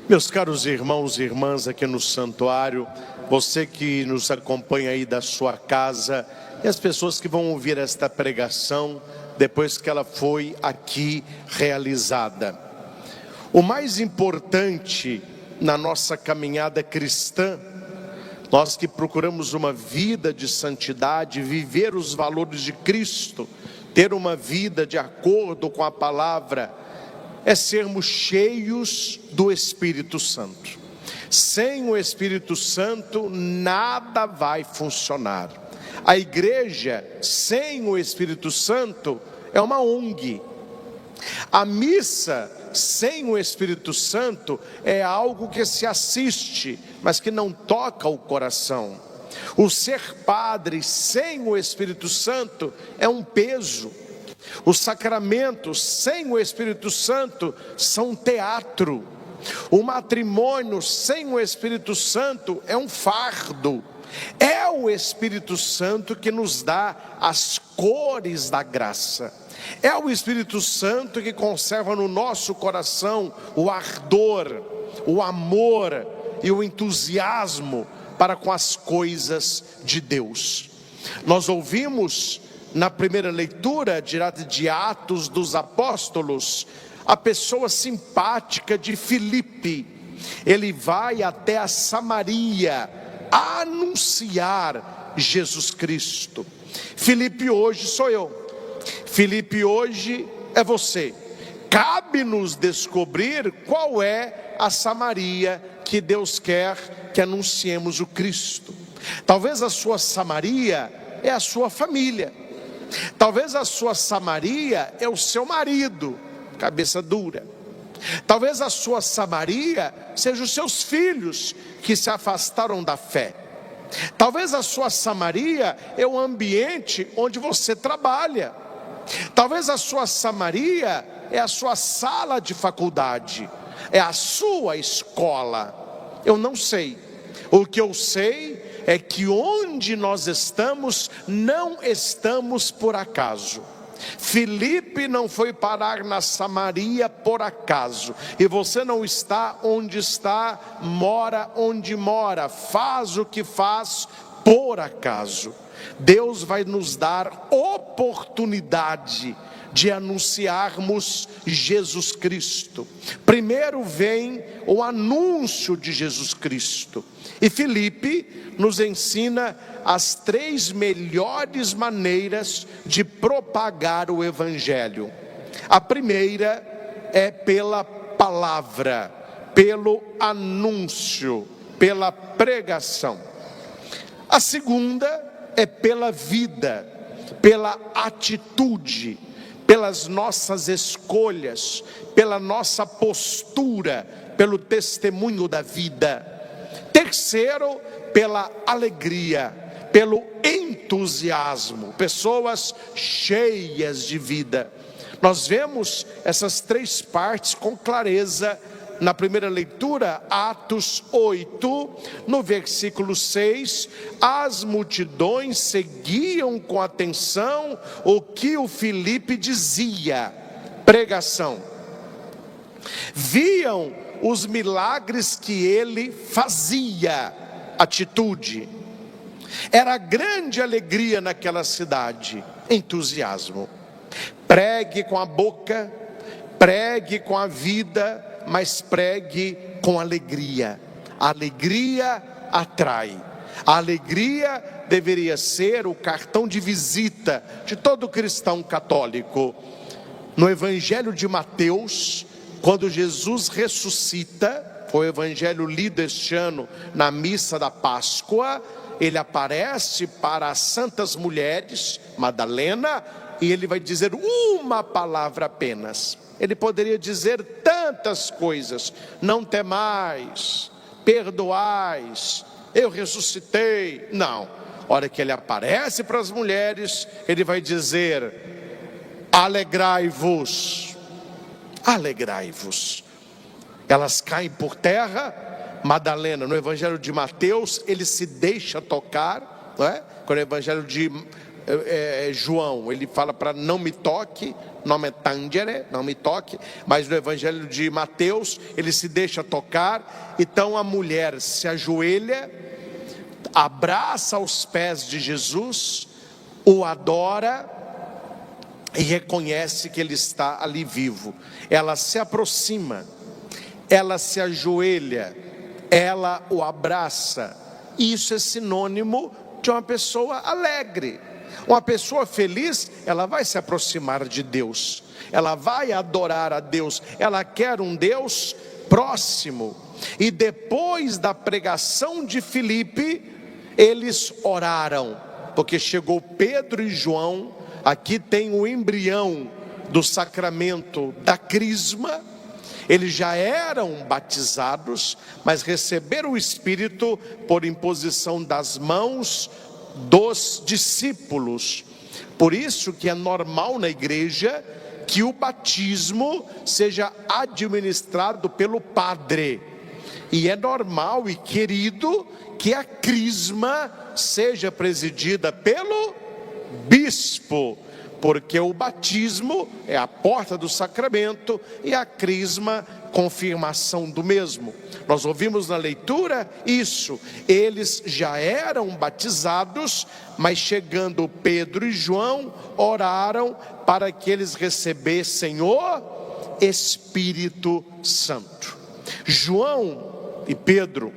Meus caros irmãos e irmãs aqui no santuário, você que nos acompanha aí da sua casa e as pessoas que vão ouvir esta pregação depois que ela foi aqui realizada. O mais importante na nossa caminhada cristã, nós que procuramos uma vida de santidade, viver os valores de Cristo, ter uma vida de acordo com a palavra, é sermos cheios do Espírito Santo. Sem o Espírito Santo, nada vai funcionar. A igreja, sem o Espírito Santo, é uma ONG. A missa, sem o Espírito Santo, é algo que se assiste, mas que não toca o coração. O ser padre, sem o Espírito Santo, é um peso. Os sacramentos sem o Espírito Santo são teatro. O matrimônio sem o Espírito Santo é um fardo. É o Espírito Santo que nos dá as cores da graça. É o Espírito Santo que conserva no nosso coração o ardor, o amor e o entusiasmo para com as coisas de Deus. Nós ouvimos na primeira leitura, direto de Atos dos Apóstolos, a pessoa simpática de Filipe. Ele vai até a Samaria anunciar Jesus Cristo. Filipe hoje sou eu. Filipe hoje é você. Cabe-nos descobrir qual é a Samaria que Deus quer que anunciemos o Cristo. Talvez a sua Samaria é a sua família. Talvez a sua Samaria é o seu marido, cabeça dura. Talvez a sua Samaria seja os seus filhos que se afastaram da fé. Talvez a sua Samaria é o ambiente onde você trabalha. Talvez a sua Samaria é a sua sala de faculdade, é a sua escola. Eu não sei. O que eu sei é que onde nós estamos, não estamos por acaso. Filipe não foi parar na Samaria por acaso. E você não está onde está, mora onde mora, faz o que faz por acaso. Deus vai nos dar oportunidade de anunciarmos Jesus Cristo. Primeiro vem o anúncio de Jesus Cristo. E Filipe nos ensina as 3 melhores maneiras de propagar o Evangelho. A primeira é pela palavra, pelo anúncio, pela pregação. A segunda é pela vida, pela atitude, pelas nossas escolhas, pela nossa postura, pelo testemunho da vida. Terceiro, pela alegria, pelo entusiasmo, pessoas cheias de vida. Nós vemos essas 3 partes com clareza na primeira leitura, Atos 8, no versículo 6, as multidões seguiam com atenção o que o Filipe dizia, pregação. Viam os milagres que ele fazia, atitude. Era grande alegria naquela cidade, entusiasmo. Pregue com a boca, pregue com a vida, mas pregue com alegria. A alegria atrai. A alegria deveria ser o cartão de visita de todo cristão católico. No Evangelho de Mateus, quando Jesus ressuscita, foi o evangelho lido este ano na missa da Páscoa, ele aparece para as santas mulheres, Madalena, e ele vai dizer uma palavra apenas. Ele poderia dizer tantas coisas: não temais, perdoais, eu ressuscitei. Não, a hora que ele aparece para as mulheres, ele vai dizer: alegrai-vos, alegrai-vos. Elas caem por terra. Madalena, no evangelho de Mateus, ele se deixa tocar, não é? Quando o evangelho de João, ele fala para não me toque, não me tangere, não me toque, mas no evangelho de Mateus, ele se deixa tocar. Então a mulher se ajoelha, abraça os pés de Jesus, o adora e reconhece que ele está ali vivo. Ela se aproxima, ela se ajoelha, ela o abraça. Isso é sinônimo de uma pessoa alegre. Uma pessoa feliz, ela vai se aproximar de Deus, ela vai adorar a Deus, ela quer um Deus próximo. E depois da pregação de Filipe, eles oraram, porque chegou Pedro e João. Aqui tem o embrião do sacramento da crisma. Eles já eram batizados, mas receberam o Espírito por imposição das mãos dos discípulos. Por isso que é normal na igreja que o batismo seja administrado pelo padre, e é normal e querido que a crisma seja presidida pelo bispo, porque o batismo é a porta do sacramento e a crisma, confirmação do mesmo. Nós ouvimos na leitura isso, eles já eram batizados, mas chegando Pedro e João, oraram para que eles recebessem o Espírito Santo. João e Pedro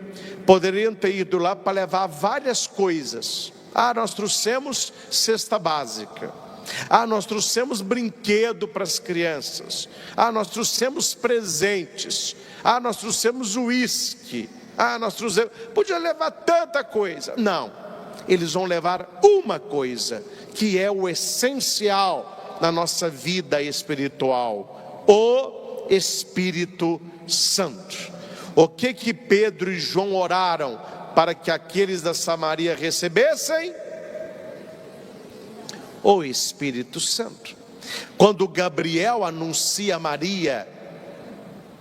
poderiam ter ido lá para levar várias coisas. Nós trouxemos cesta básica. Nós trouxemos brinquedo para as crianças. Nós trouxemos presentes. Nós trouxemos uísque. Podia levar tanta coisa. Não, eles vão levar uma coisa, que é o essencial na nossa vida espiritual: o Espírito Santo. O que Pedro e João oraram para que aqueles da Samaria recebessem? O Espírito Santo. Quando Gabriel anuncia a Maria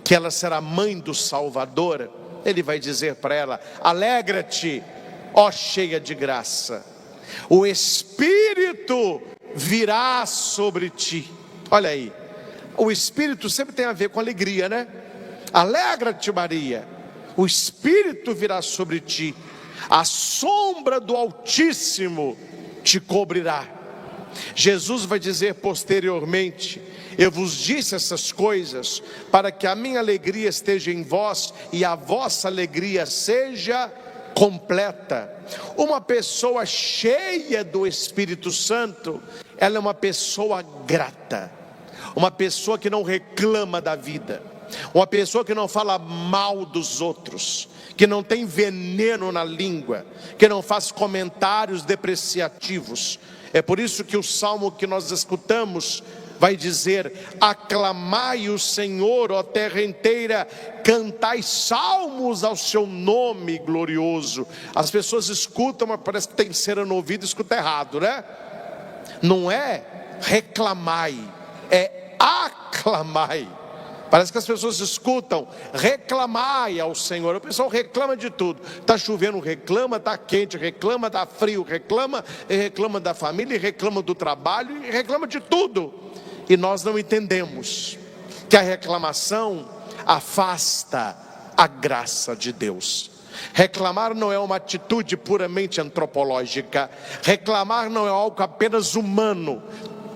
que ela será mãe do Salvador, ele vai dizer para ela: alegra-te, ó cheia de graça, o Espírito virá sobre ti. Olha aí, o Espírito sempre tem a ver com alegria, né? Alegra-te, Maria, o Espírito virá sobre ti, a sombra do Altíssimo te cobrirá. Jesus vai dizer posteriormente: eu vos disse essas coisas para que a minha alegria esteja em vós e a vossa alegria seja completa. Uma pessoa cheia do Espírito Santo, ela é uma pessoa grata, uma pessoa que não reclama da vida, uma pessoa que não fala mal dos outros, que não tem veneno na língua, que não faz comentários depreciativos. É por isso que o salmo que nós escutamos vai dizer: aclamai o Senhor, ó terra inteira, cantai salmos ao seu nome glorioso. As pessoas escutam, mas parece que tem cera no ouvido, escuta errado, né? Não é reclamai, é aclamai. Parece que as pessoas escutam reclamai ao Senhor. O pessoal reclama de tudo. Está chovendo, reclama, está quente, reclama, está frio, reclama da família, reclama do trabalho, reclama de tudo. E nós não entendemos que a reclamação afasta a graça de Deus. Reclamar não é uma atitude puramente antropológica. Reclamar não é algo apenas humano.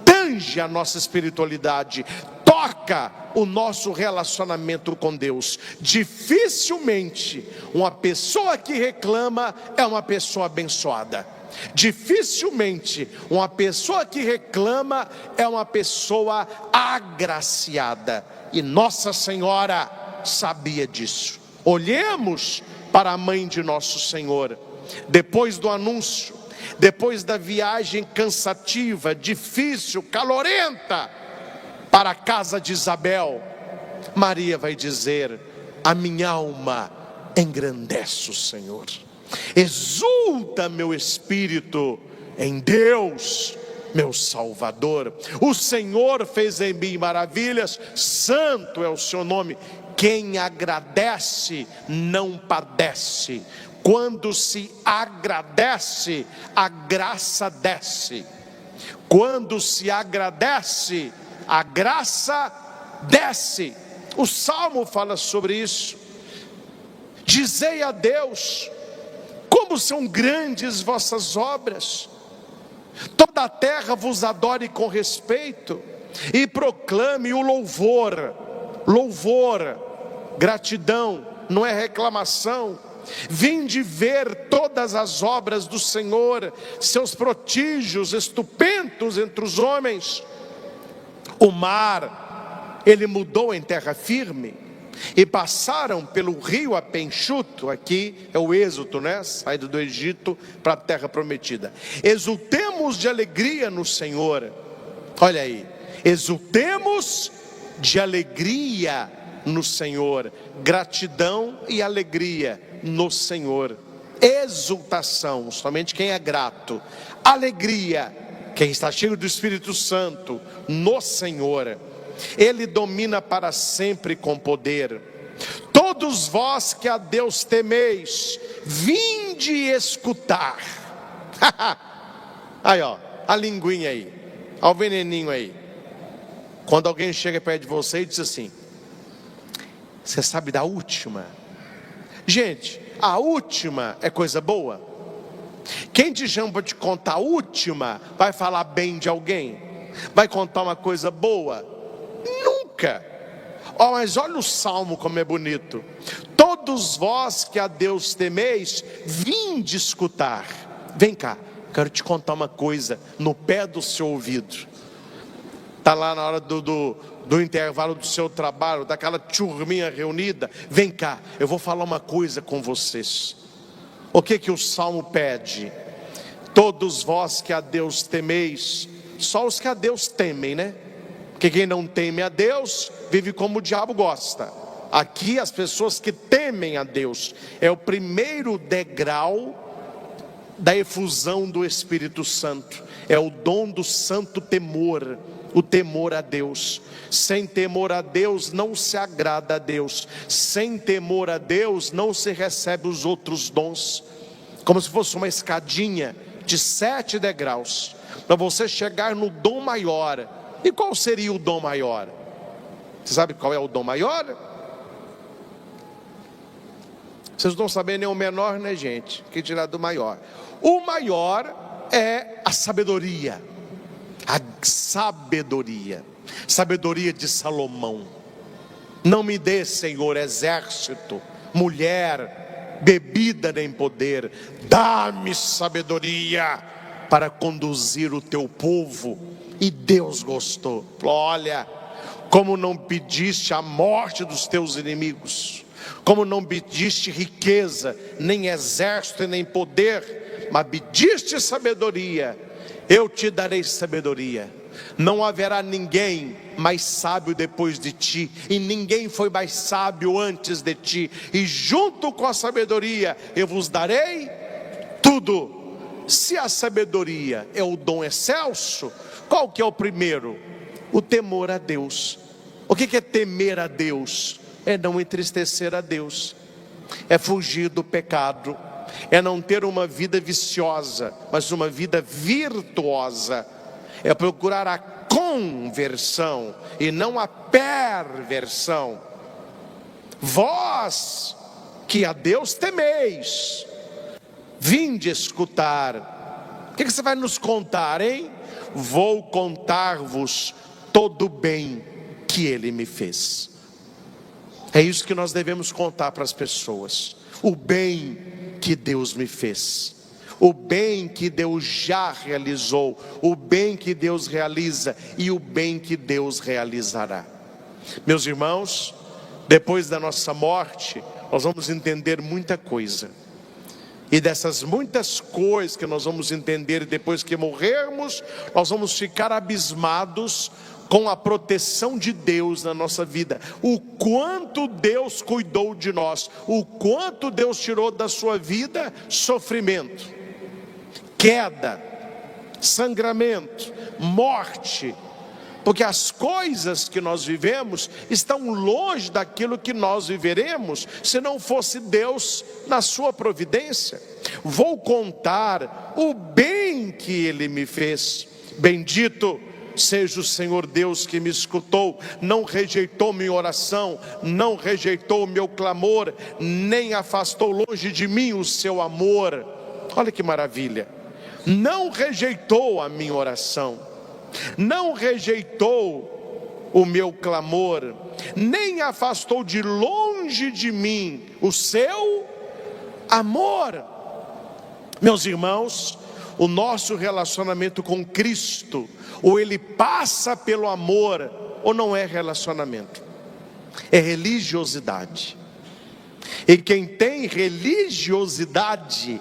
Tange a nossa espiritualidade, toca o nosso relacionamento com Deus. Dificilmente uma pessoa que reclama é uma pessoa abençoada. Dificilmente uma pessoa que reclama é uma pessoa agraciada. E Nossa Senhora sabia disso. Olhemos para a mãe de nosso Senhor. Depois do anúncio, depois da viagem cansativa, difícil, calorenta para a casa de Isabel, Maria vai dizer: a minha alma engrandece o Senhor, exulta meu espírito em Deus, meu Salvador. O Senhor fez em mim maravilhas, santo é o seu nome. Quem agradece não padece. Quando se agradece, a graça desce. Quando se agradece, a graça desce. O Salmo fala sobre isso. Dizei a Deus, como são grandes vossas obras. Toda a terra vos adore com respeito e proclame o louvor. Louvor, gratidão, não é reclamação. Vinde ver todas as obras do Senhor, seus prodígios estupendos entre os homens. O mar, ele mudou em terra firme, e passaram pelo rio Apenchuto. Aqui é o êxodo, né? Saída do Egito para a terra prometida. Exultemos de alegria no Senhor. Olha aí, exultemos de alegria no Senhor. Gratidão e alegria no Senhor. Exultação, somente quem é grato. Alegria, quem está cheio do Espírito Santo no Senhor. Ele domina para sempre com poder. Todos vós que a Deus temeis, vinde escutar. Aí ó, a linguinha aí, ó o veneninho aí. Quando alguém chega perto de você e diz assim: você sabe da última? Gente, a última é coisa boa. Quem te chama para te contar a última, vai falar bem de alguém? Vai contar uma coisa boa? Nunca. Oh, mas olha o Salmo como é bonito. Todos vós que a Deus temeis, vinde escutar. Vem cá, quero te contar uma coisa no pé do seu ouvido. Está lá na hora do intervalo do seu trabalho, daquela turminha reunida. Vem cá, eu vou falar uma coisa com vocês. O que o Salmo pede? Todos vós que a Deus temeis. Só os que a Deus temem, né? Porque quem não teme a Deus, vive como o diabo gosta. Aqui as pessoas que temem a Deus, é o primeiro degrau da efusão do Espírito Santo. É o dom do santo temor, o temor a Deus. Sem temor a Deus não se agrada a Deus. Sem temor a Deus não se recebe os outros dons. Como se fosse uma escadinha de 7 degraus, para você chegar no dom maior. E qual seria o dom maior? Você sabe qual é o dom maior? Vocês não estão sabendo nem o menor, né, gente? Que dirá do maior? O maior é a sabedoria. A sabedoria. Sabedoria de Salomão. Não me dê, Senhor, exército, mulher, bebida nem poder. Dá-me sabedoria para conduzir o teu povo. E Deus gostou. Olha, como não pediste a morte dos teus inimigos, como não pediste riqueza, nem exército, nem poder, mas pediste sabedoria, eu te darei sabedoria. Não haverá ninguém mais sábio depois de ti, e ninguém foi mais sábio antes de ti, e junto com a sabedoria eu vos darei tudo. Se a sabedoria é o dom excelso, qual que é o primeiro? O temor a Deus. O que é temer a Deus? É não entristecer a Deus, é fugir do pecado, é não ter uma vida viciosa, mas uma vida virtuosa, é procurar a conversão e não a perversão. Vós que a Deus temeis, vinde escutar. O que você vai nos contar, hein? Vou contar-vos todo o bem que Ele me fez. É isso que nós devemos contar para as pessoas. O bem que Deus me fez. O bem que Deus já realizou. O bem que Deus realiza. E o bem que Deus realizará. Meus irmãos, depois da nossa morte, nós vamos entender muita coisa. E dessas muitas coisas que nós vamos entender depois que morrermos, nós vamos ficar abismados com a proteção de Deus na nossa vida. O quanto Deus cuidou de nós, o quanto Deus tirou da sua vida sofrimento, queda, sangramento, morte. Porque as coisas que nós vivemos estão longe daquilo que nós viveremos se não fosse Deus na sua providência. Vou contar o bem que Ele me fez. bendito seja o Senhor Deus que me escutou, não rejeitou minha oração, não rejeitou o meu clamor, nem afastou longe de mim o seu amor. Olha que maravilha, não rejeitou a minha oração, não rejeitou o meu clamor, nem afastou de longe de mim o seu amor. Meus irmãos, o nosso relacionamento com Cristo, ou ele passa pelo amor, ou não é relacionamento, é religiosidade. E quem tem religiosidade,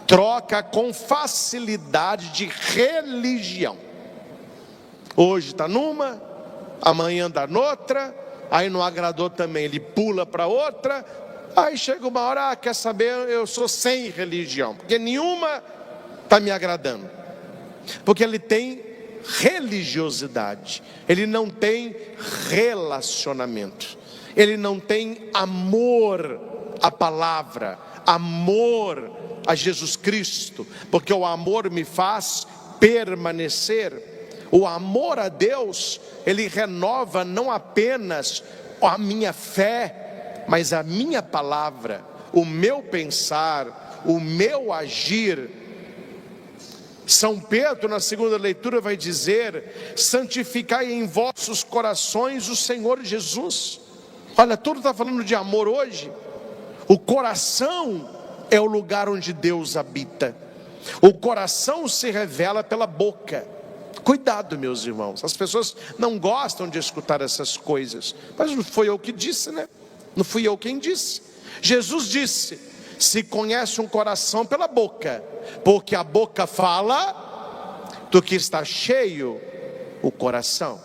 troca com facilidade de religião. Hoje está numa, amanhã está noutra, aí não agradou também, ele pula para outra, aí chega uma hora, quer saber, eu sou sem religião, porque nenhuma está me agradando, porque ele tem religiosidade, ele não tem relacionamento, ele não tem amor à palavra, amor a Jesus Cristo, porque o amor me faz permanecer. O amor a Deus, ele renova não apenas a minha fé, mas a minha palavra, o meu pensar, o meu agir. São Pedro, na segunda leitura, vai dizer: santificai em vossos corações o Senhor Jesus. Olha, tudo está falando de amor hoje. O coração é o lugar onde Deus habita. O coração se revela pela boca. Cuidado, meus irmãos, as pessoas não gostam de escutar essas coisas, mas não foi eu que disse, né? Não fui eu quem disse. Jesus disse: se conhece um coração pela boca, porque a boca fala do que está cheio o coração.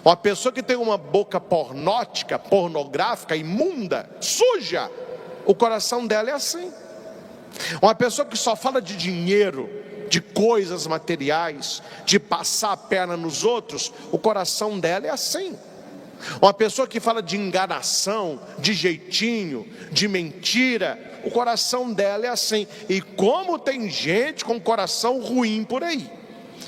Uma pessoa que tem uma boca pornótica, pornográfica, imunda, suja, o coração dela é assim. Uma pessoa que só fala de dinheiro, de coisas materiais, de passar a perna nos outros, o coração dela é assim. Uma pessoa que fala de enganação, de jeitinho, de mentira, o coração dela é assim. E como tem gente com coração ruim por aí.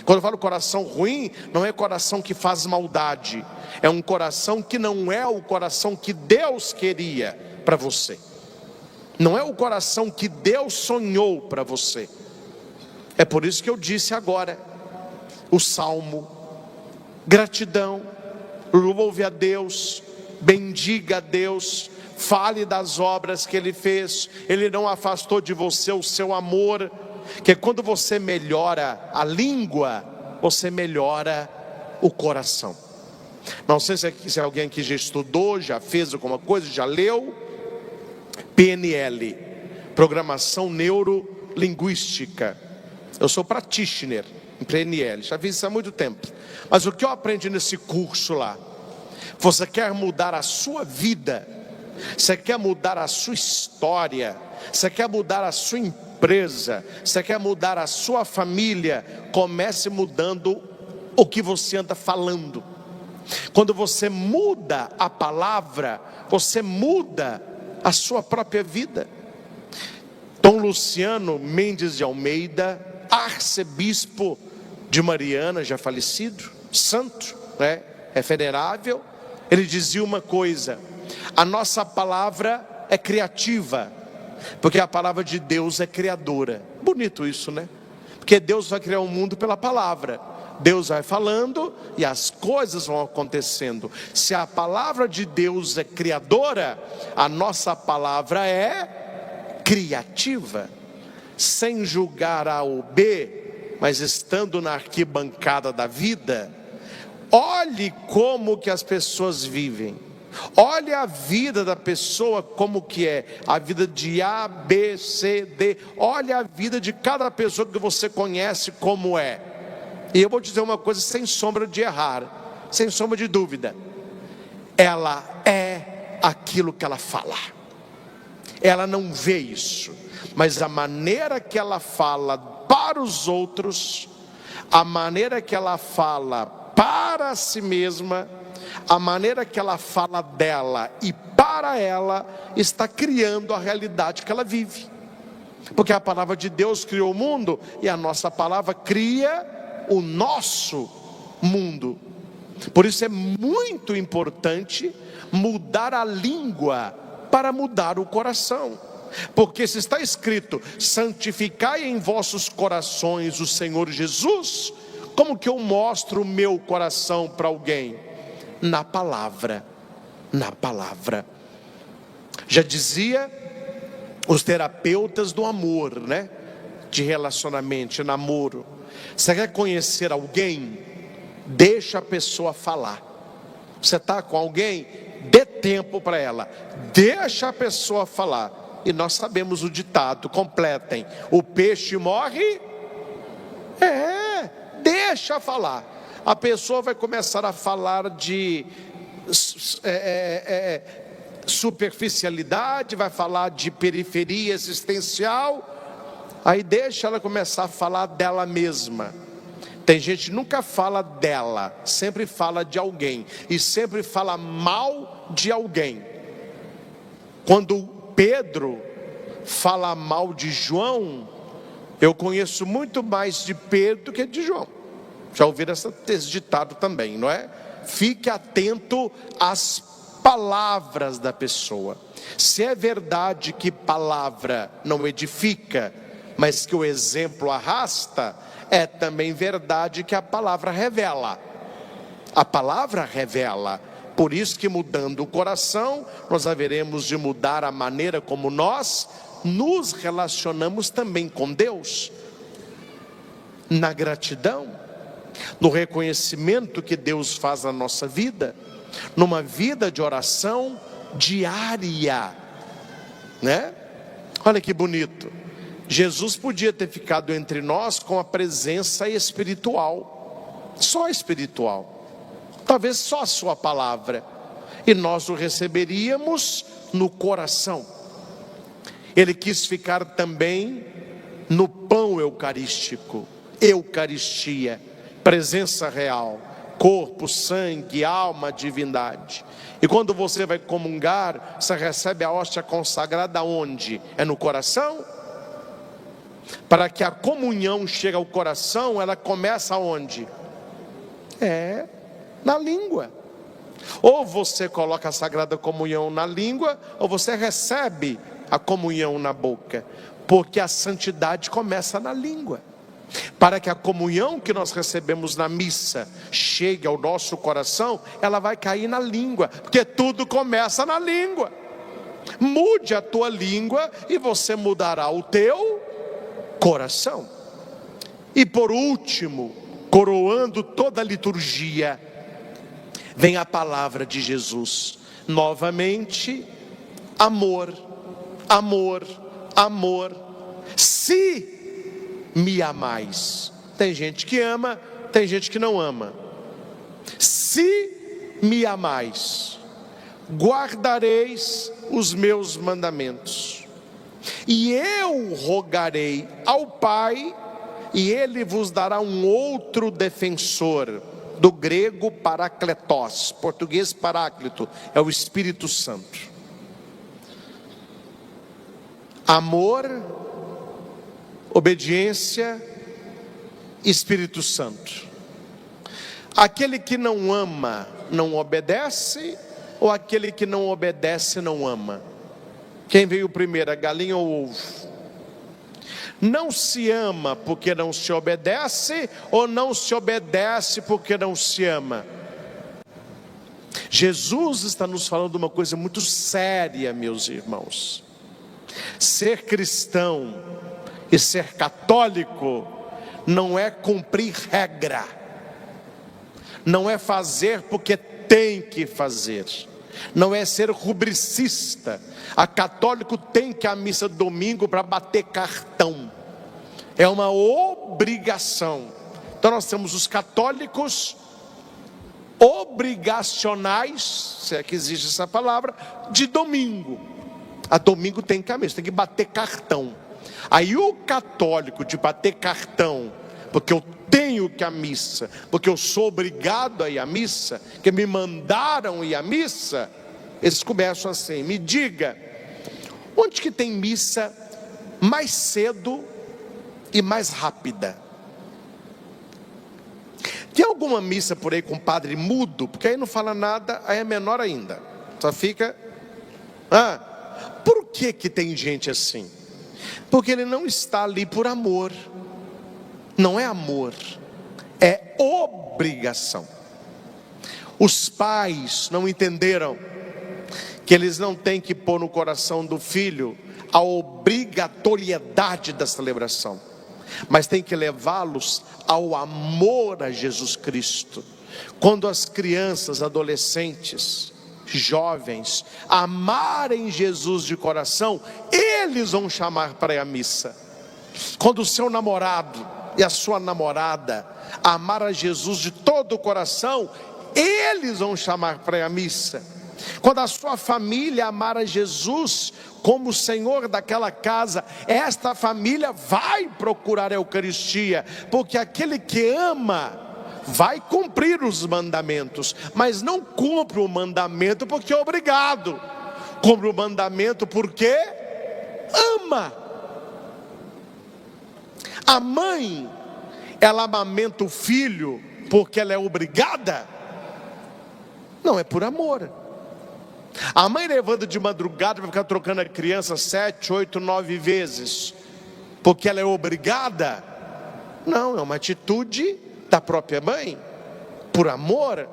Quando eu falo coração ruim, não é coração que faz maldade, é um coração que não é o coração que Deus queria para você, não é o coração que Deus sonhou para você. É por isso que eu disse agora o salmo: gratidão, louve a Deus, bendiga a Deus, fale das obras que Ele fez. Ele não afastou de você o seu amor, que quando você melhora a língua, você melhora o coração. Não sei se alguém aqui já estudou, já fez alguma coisa, já leu PNL, Programação Neurolinguística. Eu sou practitioner em PNL, já fiz isso há muito tempo. Mas o que eu aprendi nesse curso lá? Você quer mudar a sua vida, você quer mudar a sua história, você quer mudar a sua empresa, você quer mudar a sua família, comece mudando o que você anda falando. Quando você muda a palavra, você muda a sua própria vida. Dom Luciano Mendes de Almeida, arcebispo de Mariana, já falecido, santo, né? É venerável. Ele dizia uma coisa: a nossa palavra é criativa, porque a palavra de Deus é criadora. Bonito isso, né? Porque Deus vai criar o mundo pela palavra. Deus vai falando e as coisas vão acontecendo. Se a palavra de Deus é criadora, a nossa palavra é criativa. Sem julgar A ou B, mas estando na arquibancada da vida, olhe como que as pessoas vivem. Olhe a vida da pessoa como que é. A vida de A, B, C, D. Olhe a vida de cada pessoa que você conhece como é. E eu vou dizer uma coisa sem sombra de errar, sem sombra de dúvida: ela é aquilo que ela fala. Ela não vê isso, mas a maneira que ela fala para os outros, a maneira que ela fala para si mesma, a maneira que ela fala dela e para ela, está criando a realidade que ela vive. Porque a palavra de Deus criou o mundo, e a nossa palavra cria o nosso mundo. Por isso é muito importante mudar a língua para mudar o coração. Porque se está escrito: santificai em vossos corações o Senhor Jesus, como que eu mostro o meu coração para alguém? Na palavra. Na palavra. Já dizia os terapeutas do amor, né? De relacionamento, namoro. Você quer conhecer alguém? Deixa a pessoa falar. Você está com alguém? Dê tempo para ela. Deixa a pessoa falar. E nós sabemos o ditado, completem: o peixe morre. Deixa falar. A pessoa vai começar a falar de superficialidade, vai falar de periferia existencial. Aí deixa ela começar a falar dela mesma. Tem gente que nunca fala dela, sempre fala de alguém, e sempre fala mal de alguém. Quando Pedro fala mal de João, eu conheço muito mais de Pedro do que de João. Já ouviram esse ditado também, não é? Fique atento às palavras da pessoa. Se é verdade que palavra não edifica, mas que o exemplo arrasta, é também verdade que a palavra revela. A palavra revela. Por isso que, mudando o coração, nós haveremos de mudar a maneira como nós nos relacionamos também com Deus. Na gratidão, no reconhecimento que Deus faz na nossa vida, numa vida de oração diária, né? Olha que bonito. Jesus podia ter ficado entre nós com a presença espiritual, só espiritual, talvez só a sua palavra, e nós o receberíamos no coração. Ele quis ficar também no pão eucarístico, Eucaristia, presença real, corpo, sangue, alma, divindade. E quando você vai comungar, você recebe a hóstia consagrada onde? É no coração? Para que a comunhão chegue ao coração, ela começa onde? Na língua. Ou você coloca a Sagrada Comunhão na língua, ou você recebe a comunhão na boca. Porque a santidade começa na língua. Para que a comunhão que nós recebemos na missa chegue ao nosso coração, ela vai cair na língua, porque tudo começa na língua. Mude a tua língua e você mudará o teu coração. E por último, coroando toda a liturgia, vem a palavra de Jesus. Novamente, amor, amor, amor. Se me amais. Tem gente que ama, tem gente que não ama. Se me amais, guardareis os meus mandamentos. E eu rogarei ao Pai, e Ele vos dará um outro defensor. Do grego parakletos, português paráclito, é o Espírito Santo. Amor, obediência, Espírito Santo. Aquele que não ama, não obedece, ou aquele que não obedece, não ama? Quem veio primeiro, a galinha ou o ovo? Não se ama porque não se obedece, ou não se obedece porque não se ama? Jesus está nos falando uma coisa muito séria, meus irmãos. Ser cristão e ser católico não é cumprir regra, não é fazer porque tem que fazer, não é ser rubricista. A católico tem que ir à missa domingo para bater cartão, é uma obrigação. Então nós temos os católicos obrigacionais, se é que existe essa palavra, de domingo. A domingo tem que ir à missa, tem que bater cartão. Aí o católico de bater cartão, porque eu tenho que ir à missa, porque eu sou obrigado a ir à missa, que me mandaram ir à missa, eles começam assim: me diga, onde que tem missa mais cedo e mais rápida? Tem alguma missa por aí com padre mudo? Porque aí não fala nada, aí é menor ainda. Só fica... Por que tem gente assim? Porque ele não está ali por amor. Não é amor, é obrigação. Os pais não entenderam que eles não têm que pôr no coração do filho a obrigatoriedade da celebração, mas tem que levá-los ao amor a Jesus Cristo. Quando as crianças, adolescentes, jovens amarem Jesus de coração, eles vão chamar para ir à missa. Quando o seu namorado e a sua namorada amar a Jesus de todo o coração, eles vão chamar para ir à missa. Quando a sua família amar a Jesus como Senhor daquela casa, esta família vai procurar a Eucaristia, porque aquele que ama vai cumprir os mandamentos, mas não cumpre o mandamento porque é obrigado, cumpre o mandamento porque ama. A mãe, ela amamenta o filho porque ela é obrigada? Não, é por amor. A mãe levanta de madrugada para ficar trocando a criança 7, 8, 9 vezes porque ela é obrigada? Não, é uma atitude da própria mãe, por amor.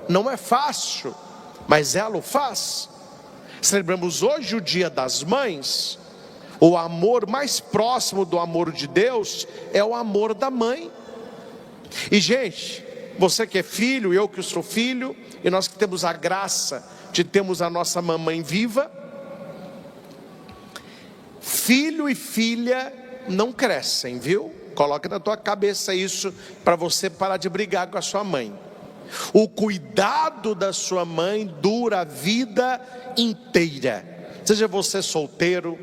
Não é fácil, mas ela o faz. Celebramos hoje o Dia das Mães. O amor mais próximo do amor de Deus é o amor da mãe. E gente, você que é filho, eu que sou filho, e nós que temos a graça de termos a nossa mamãe viva, filho e filha não crescem, viu? Coloca na tua cabeça isso, para você parar de brigar com a sua mãe. O cuidado da sua mãe dura a vida inteira. Seja você solteiro,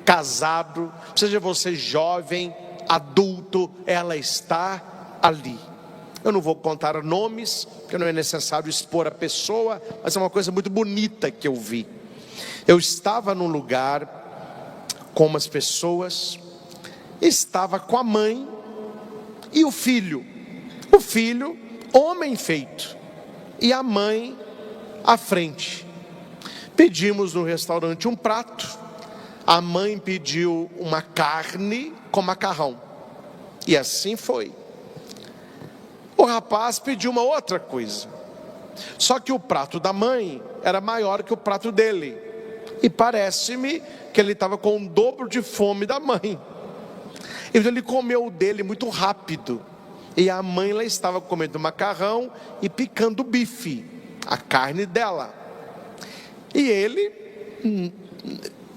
casado, seja você jovem, adulto, ela está ali. Eu não vou contar nomes, porque não é necessário expor a pessoa, mas é uma coisa muito bonita que eu vi. Eu estava num lugar com umas pessoas, estava com a mãe e o filho, homem feito, e a mãe à frente. Pedimos no restaurante um prato, a mãe pediu uma carne com macarrão, e assim foi. O rapaz pediu uma outra coisa, só que o prato da mãe era maior que o prato dele, e parece-me que ele estava com o dobro de fome da mãe. Então ele comeu o dele muito rápido, e a mãe lá estava comendo macarrão e picando bife, a carne dela. E ele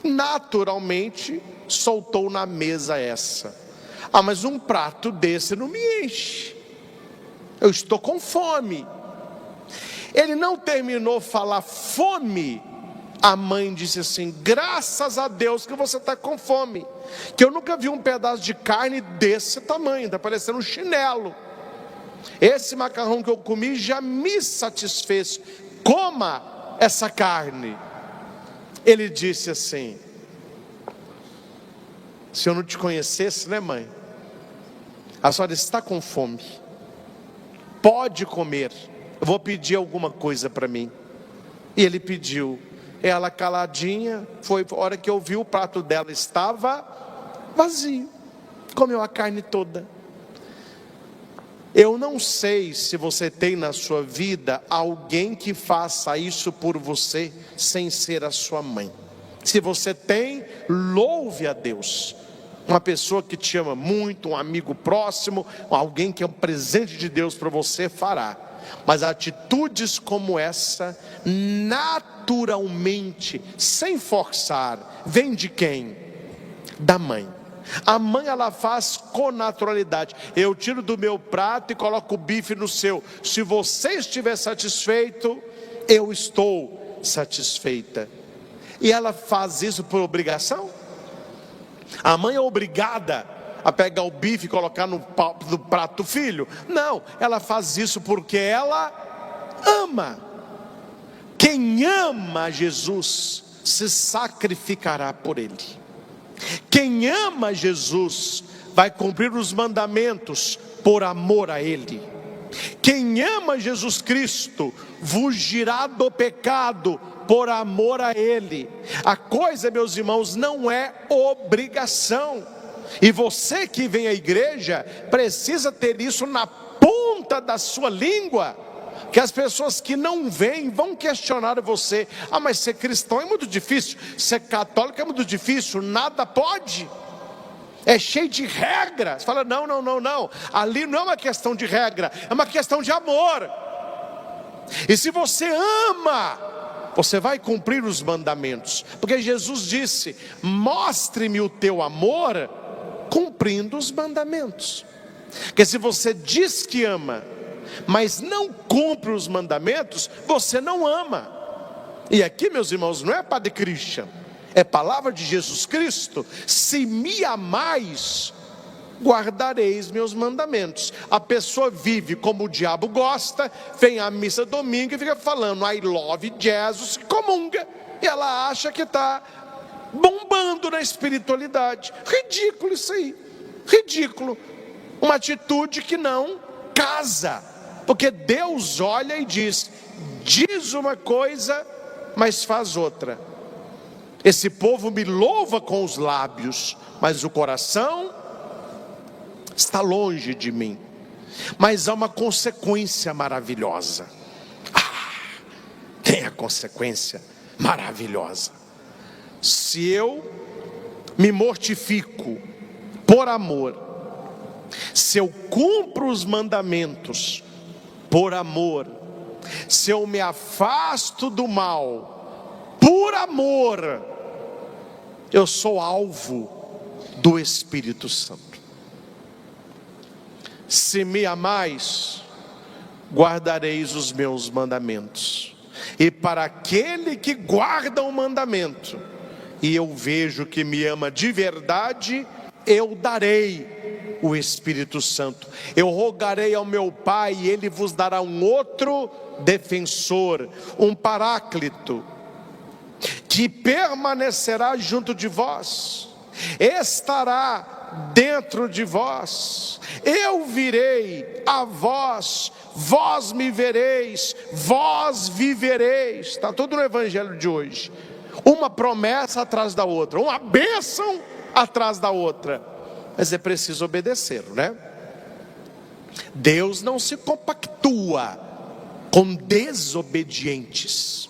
naturalmente soltou na mesa essa: mas um prato desse não me enche, eu estou com fome. Ele não terminou de falar fome, a mãe disse assim: graças a Deus que você está com fome, que eu nunca vi um pedaço de carne desse tamanho, está parecendo um chinelo. Esse macarrão que eu comi já me satisfez, coma essa carne. Ele disse assim: se eu não te conhecesse, né, mãe? A senhora está com fome, pode comer, eu vou pedir alguma coisa para mim. E ele pediu. Ela caladinha, foi a hora que eu vi, o prato dela estava vazio, comeu a carne toda. Eu não sei se você tem na sua vida alguém que faça isso por você sem ser a sua mãe. Se você tem, louve a Deus. Uma pessoa que te ama muito, um amigo próximo, alguém que é um presente de Deus para você, fará. Mas atitudes como essa, naturalmente, sem forçar, vem de quem? Da mãe. A mãe, ela faz com naturalidade. Eu tiro do meu prato e coloco o bife no seu. Se você estiver satisfeito, eu estou satisfeita. E ela faz isso por obrigação? A mãe é obrigada a pegar o bife e colocar no prato do filho? Não, ela faz isso porque ela ama. Quem ama Jesus se sacrificará por ele. Quem ama Jesus vai cumprir os mandamentos por amor a ele. Quem ama Jesus Cristo fugirá do pecado por amor a Ele. A coisa, meus irmãos, não é obrigação. E você que vem à igreja precisa ter isso na ponta da sua língua, que as pessoas que não vêm vão questionar você. Ah, mas ser cristão é muito difícil, ser católico é muito difícil, nada pode, é cheio de regras. Fala, não, ali não é uma questão de regra, é uma questão de amor. E se você ama, você vai cumprir os mandamentos, porque Jesus disse: mostre-me o teu amor cumprindo os mandamentos. Porque se você diz que ama, mas não cumpre os mandamentos, você não ama. E aqui, meus irmãos, não é Padre Christian, é palavra de Jesus Cristo: se me amais, guardareis meus mandamentos. A pessoa vive como o diabo gosta, vem à missa domingo e fica falando I love Jesus, comunga, e ela acha que está bombando na espiritualidade. Ridículo isso aí, ridículo. Uma atitude que não casa, porque Deus olha e diz uma coisa, mas faz outra. Esse povo me louva com os lábios, mas o coração está longe de mim. Mas há uma consequência maravilhosa. Tem a consequência maravilhosa. Se eu me mortifico por amor, se eu cumpro os mandamentos por amor, se eu me afasto do mal por amor, eu sou alvo do Espírito Santo. Se me amais, guardareis os meus mandamentos. E para aquele que guarda o mandamento, e eu vejo que me ama de verdade, eu darei o Espírito Santo. Eu rogarei ao meu Pai, e Ele vos dará um outro defensor, um paráclito, que permanecerá junto de vós, estará dentro de vós. Eu virei a vós, vós me vereis, vós vivereis. Está tudo no evangelho de hoje. Uma promessa atrás da outra, uma bênção atrás da outra. Mas é preciso obedecer, né? Deus não se compactua com desobedientes.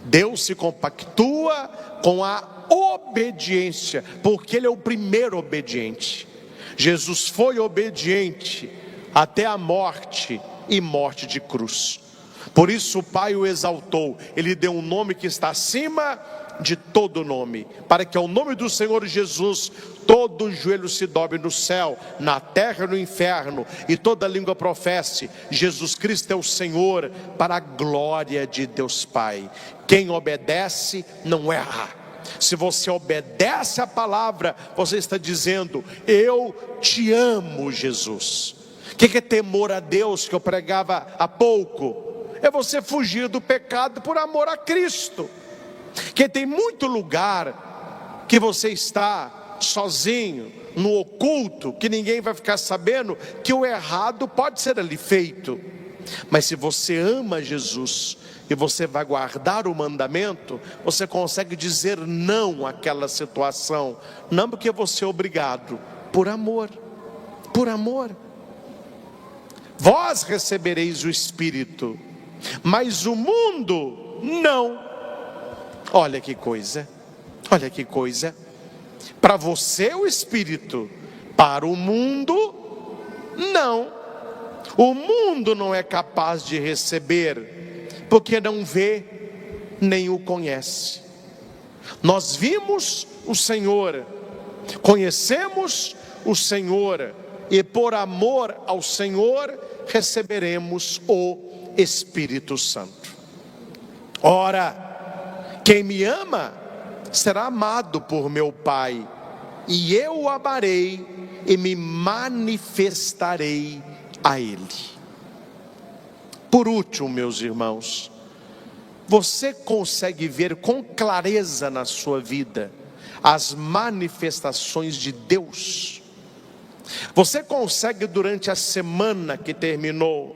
Deus se compactua com a obediência, porque Ele é o primeiro obediente. Jesus foi obediente até a morte, e morte de cruz. Por isso o Pai o exaltou, Ele deu um nome que está acima de todo nome, para que ao nome do Senhor Jesus todo joelho se dobre no céu, na terra e no inferno, e toda língua professe: Jesus Cristo é o Senhor, para a glória de Deus Pai. Quem obedece não erra. Se você obedece a palavra, você está dizendo: eu te amo, Jesus. O que é temor a Deus, que eu pregava há pouco? É você fugir do pecado por amor a Cristo. Que tem muito lugar que você está sozinho, no oculto, que ninguém vai ficar sabendo, que o errado pode ser ali feito. Mas se você ama Jesus e você vai guardar o mandamento, você consegue dizer não àquela situação, não porque você é obrigado, por amor, por amor. Vós recebereis o Espírito, mas o mundo não. Olha que coisa, olha que coisa. Para você o Espírito, para o mundo não. O mundo não é capaz de receber, porque não vê nem o conhece. Nós vimos o Senhor, conhecemos o Senhor, e por amor ao Senhor receberemos o Espírito Santo. Ora, quem me ama será amado por meu Pai, e eu o amarei e me manifestarei a Ele. Por último, meus irmãos, você consegue ver com clareza na sua vida as manifestações de Deus? Você consegue durante a semana que terminou,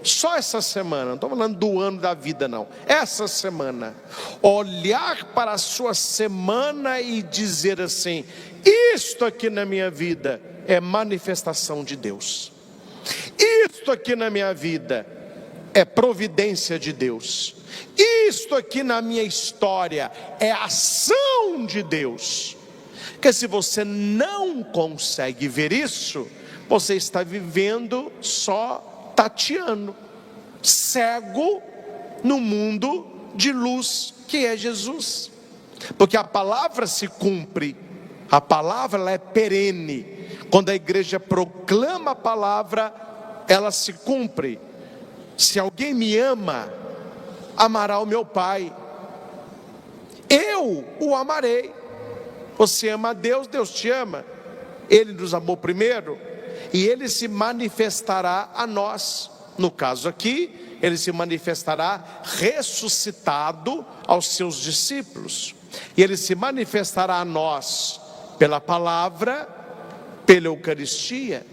só essa semana, não estou falando do ano da vida não, essa semana, olhar para a sua semana e dizer assim: isto aqui na minha vida é manifestação de Deus, isto aqui na minha vida é providência de Deus, isto aqui na minha história é ação de Deus. Porque se você não consegue ver isso, você está vivendo só tateando, cego no mundo de luz que é Jesus. Porque a palavra se cumpre, a palavra ela é perene. Quando a igreja proclama a palavra, ela se cumpre. Se alguém me ama, amará o meu Pai, eu o amarei. Você ama a Deus, Deus te ama. Ele nos amou primeiro e Ele se manifestará a nós. No caso aqui, Ele se manifestará ressuscitado aos seus discípulos. E Ele se manifestará a nós pela palavra, pela Eucaristia.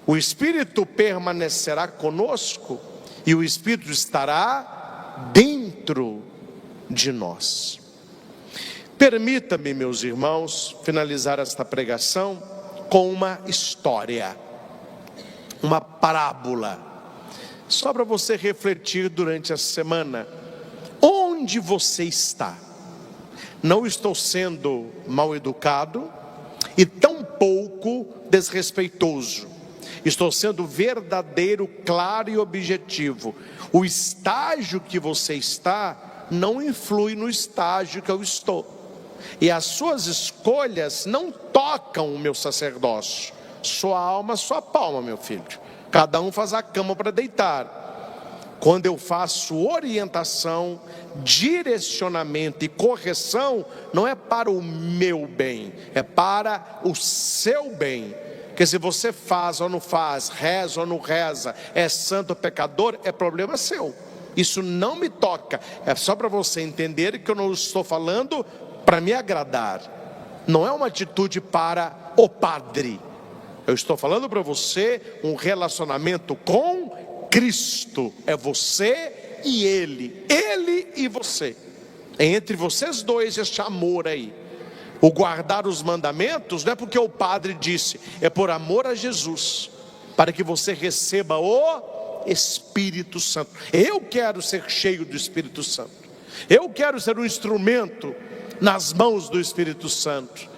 O Espírito permanecerá conosco e o Espírito estará dentro de nós. Permita-me, meus irmãos, finalizar esta pregação com uma história, uma parábola, só para você refletir durante a semana. Onde você está? Não estou sendo mal educado e tampouco desrespeitoso. Estou sendo verdadeiro, claro e objetivo. O estágio que você está não influi no estágio que eu estou. E as suas escolhas não tocam o meu sacerdócio. Sua alma, sua palma, meu filho. Cada um faz a cama para deitar. Quando eu faço orientação, direcionamento e correção, não é para o meu bem, é para o seu bem. Porque se você faz ou não faz, reza ou não reza, é santo ou pecador, é problema seu. Isso não me toca. É só para você entender que eu não estou falando para me agradar. Não é uma atitude para o padre. Eu estou falando para você um relacionamento com Cristo. É você e Ele. Ele e você. É entre vocês dois este amor aí. O guardar os mandamentos não é porque o padre disse, é por amor a Jesus, para que você receba o Espírito Santo. Eu quero ser cheio do Espírito Santo. Eu quero ser um instrumento nas mãos do Espírito Santo.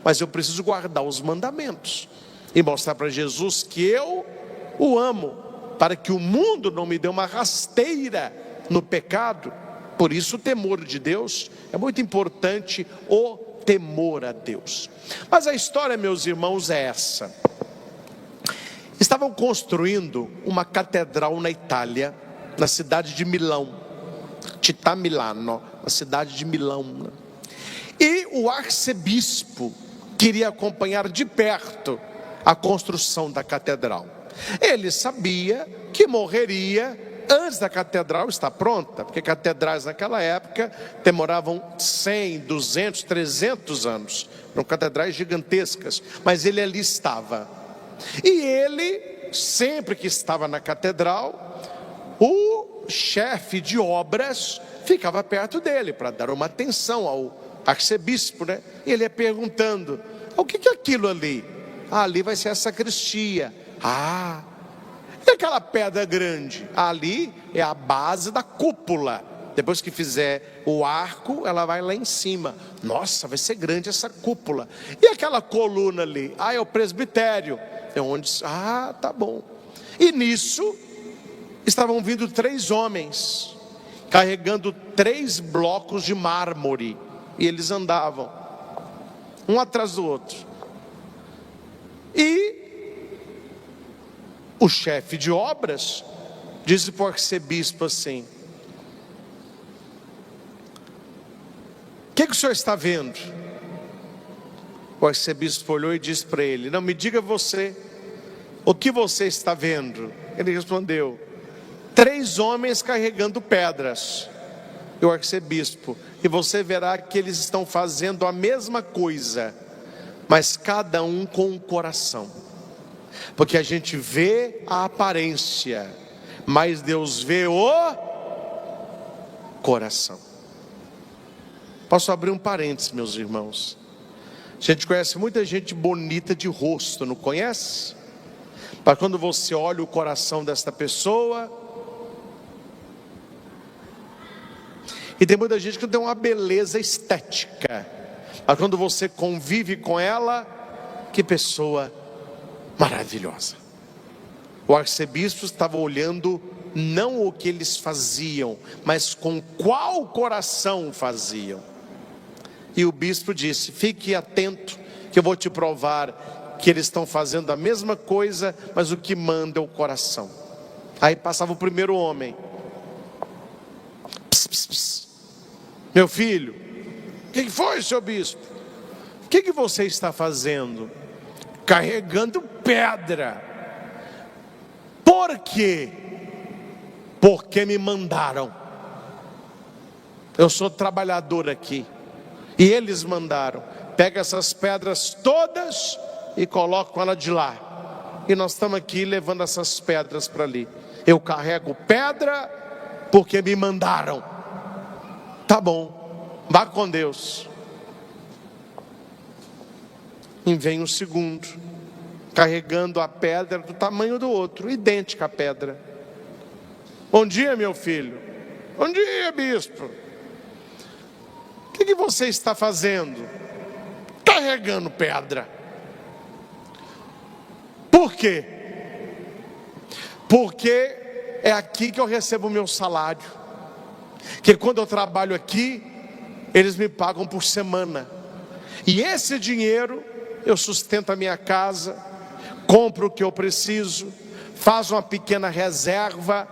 Mas eu preciso guardar os mandamentos e mostrar para Jesus que eu o amo, para que o mundo não me dê uma rasteira no pecado. Por isso o temor de Deus é muito importante, o temor a Deus. Mas a história, meus irmãos, é essa. Estavam construindo uma catedral na Itália, na cidade de Milão, Città Milano, na cidade de Milão. E o arcebispo queria acompanhar de perto a construção da catedral. Ele sabia que morreria antes da catedral estar pronta, porque catedrais naquela época demoravam 100, 200, 300 anos. Eram catedrais gigantescas, mas ele ali estava. E ele, sempre que estava na catedral, o chefe de obras ficava perto dele para dar uma atenção ao arcebispo, né? E ele ia perguntando: o que é aquilo ali? Ali vai ser a sacristia. E aquela pedra grande? Ali é a base da cúpula. Depois que fizer o arco, ela vai lá em cima. Nossa, vai ser grande essa cúpula. E aquela coluna ali? É o presbitério. É onde... tá bom. E nisso estavam vindo 3 homens carregando 3 blocos de mármore. E eles andavam um atrás do outro. E o chefe de obras disse para o arcebispo assim: o que o senhor está vendo? O arcebispo olhou e disse para ele: não, me diga você, o que você está vendo? Ele respondeu: 3 homens carregando pedras. E o arcebispo: e você verá que eles estão fazendo a mesma coisa. mas cada um com o coração. Porque a gente vê a aparência, mas Deus vê o coração. Posso abrir um parênteses, meus irmãos? A gente conhece muita gente bonita de rosto, não conhece? Para quando você olha o coração desta pessoa. E tem muita gente que tem uma beleza estética, mas quando você convive com ela, que pessoa maravilhosa. O arcebispo estava olhando não o que eles faziam, mas com qual coração faziam. E o bispo disse: fique atento, que eu vou te provar que eles estão fazendo a mesma coisa, mas o que manda é o coração. Aí passava o primeiro homem. Pss, pss, pss. Meu filho, o que foi, seu bispo? O que você está fazendo? Carregando pedra. Por quê? Porque me mandaram. Eu sou trabalhador aqui, e eles mandaram. Pega essas pedras todas e coloca ela de lá. E nós estamos aqui levando essas pedras para ali. Eu carrego pedra porque me mandaram. Tá bom, vá com Deus. E vem o segundo, carregando a pedra do tamanho do outro, idêntica à pedra. Bom dia, meu filho. Bom dia, bispo. O que você está fazendo? Carregando pedra. Por quê? Porque é aqui que eu recebo o meu salário. Que quando eu trabalho aqui, eles me pagam por semana. E esse dinheiro eu sustento a minha casa, compro o que eu preciso, faço uma pequena reserva.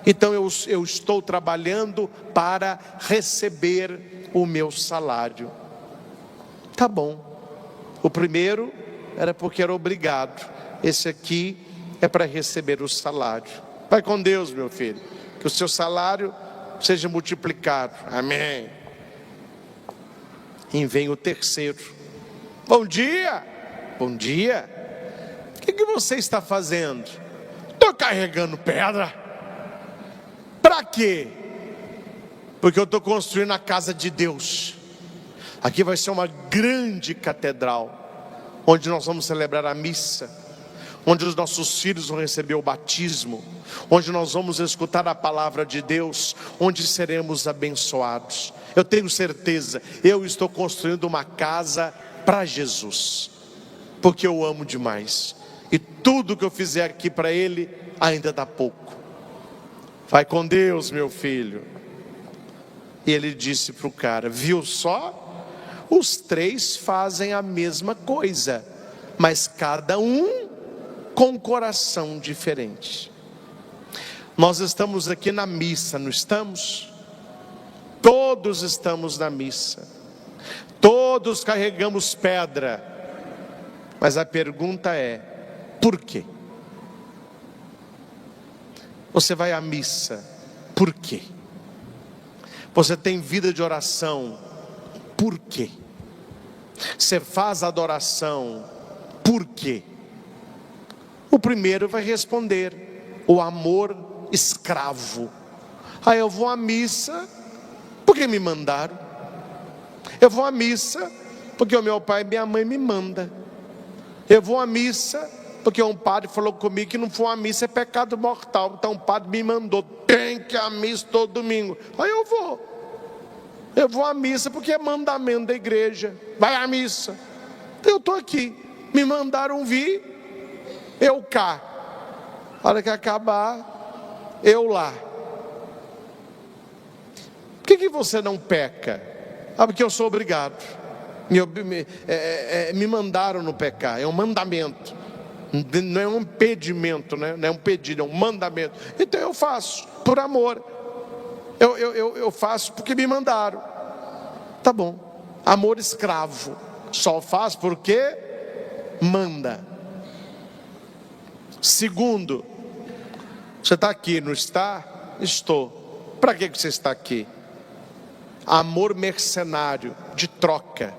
Então eu estou trabalhando para receber o meu salário. Tá bom. O primeiro era porque era obrigado. Esse aqui é para receber o salário. Vai com Deus, meu filho, que o seu salário seja multiplicado. Amém. E vem o terceiro. Bom dia. Bom dia. O que você está fazendo? Estou carregando pedra. Para quê? Porque eu estou construindo a casa de Deus. Aqui vai ser uma grande catedral, onde nós vamos celebrar a missa, onde os nossos filhos vão receber o batismo, onde nós vamos escutar a palavra de Deus, onde seremos abençoados. Eu tenho certeza, eu estou construindo uma casa para Jesus, porque eu amo demais, e tudo que eu fizer aqui para Ele ainda dá pouco. Vai com Deus, meu filho. E ele disse para o cara: viu só? Os três fazem a mesma coisa, mas cada um com um coração diferente. Nós estamos aqui na missa, não estamos? Todos estamos na missa, todos carregamos pedra, mas a pergunta é: por quê? Você vai à missa, por quê? Você tem vida de oração, por quê? Você faz adoração, por quê? O primeiro vai responder: o amor escravo. Eu vou à missa porque me mandaram. Eu vou à missa porque o meu pai e minha mãe me mandam. Eu vou à missa porque um padre falou comigo que não for à missa é pecado mortal. Então o padre me mandou: tem que ir à missa todo domingo. Eu vou. Eu vou à missa porque é mandamento da igreja. Vai à missa. Eu estou aqui. Me mandaram vir, eu cá. A hora que acabar, eu lá. Por que você não peca? Porque eu sou obrigado. Me mandaram no pecar. É um mandamento. Não é um impedimento, né? Não é um pedido, é um mandamento. Então eu faço por amor. Eu faço porque me mandaram. Tá bom. Amor escravo. Só faz porque manda. Segundo, você está aqui, não está? Estou. Para que você está aqui? Amor mercenário, de troca.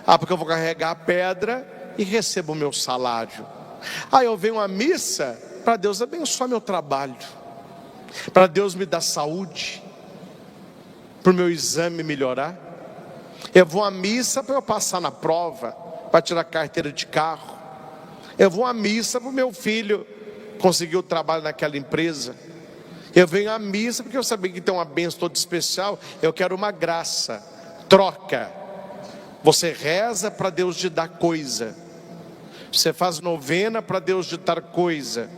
Porque eu vou carregar a pedra e recebo o meu salário. Eu venho à missa para Deus abençoar meu trabalho, para Deus me dar saúde, para o meu exame melhorar. Eu vou à missa para eu passar na prova, para tirar carteira de carro. Eu vou à missa para o meu filho conseguir o trabalho naquela empresa. Eu venho à missa porque eu sabia que tem uma bênção toda especial. Eu quero uma graça, troca. Você reza para Deus te dar coisa. Você faz novena para Deus te dar coisa.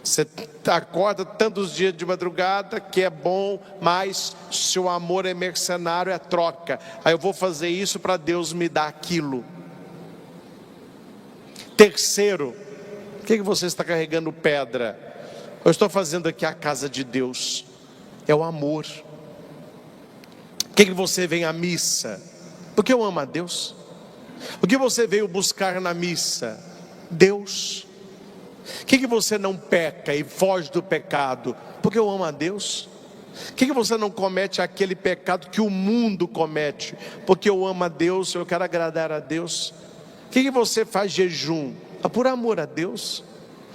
Você acorda tantos dias de madrugada que é bom, mas seu amor é mercenário, é troca. Eu vou fazer isso para Deus me dar aquilo. Terceiro, por que você está carregando pedra? Eu estou fazendo aqui a casa de Deus. É o amor. Por que você vem à missa? Porque eu amo a Deus. O que você veio buscar na missa? Deus. Por que você não peca e foge do pecado? Porque eu amo a Deus. Por que você não comete aquele pecado que o mundo comete? Porque eu amo a Deus, eu quero agradar a Deus. Por que você faz jejum? Por amor a Deus.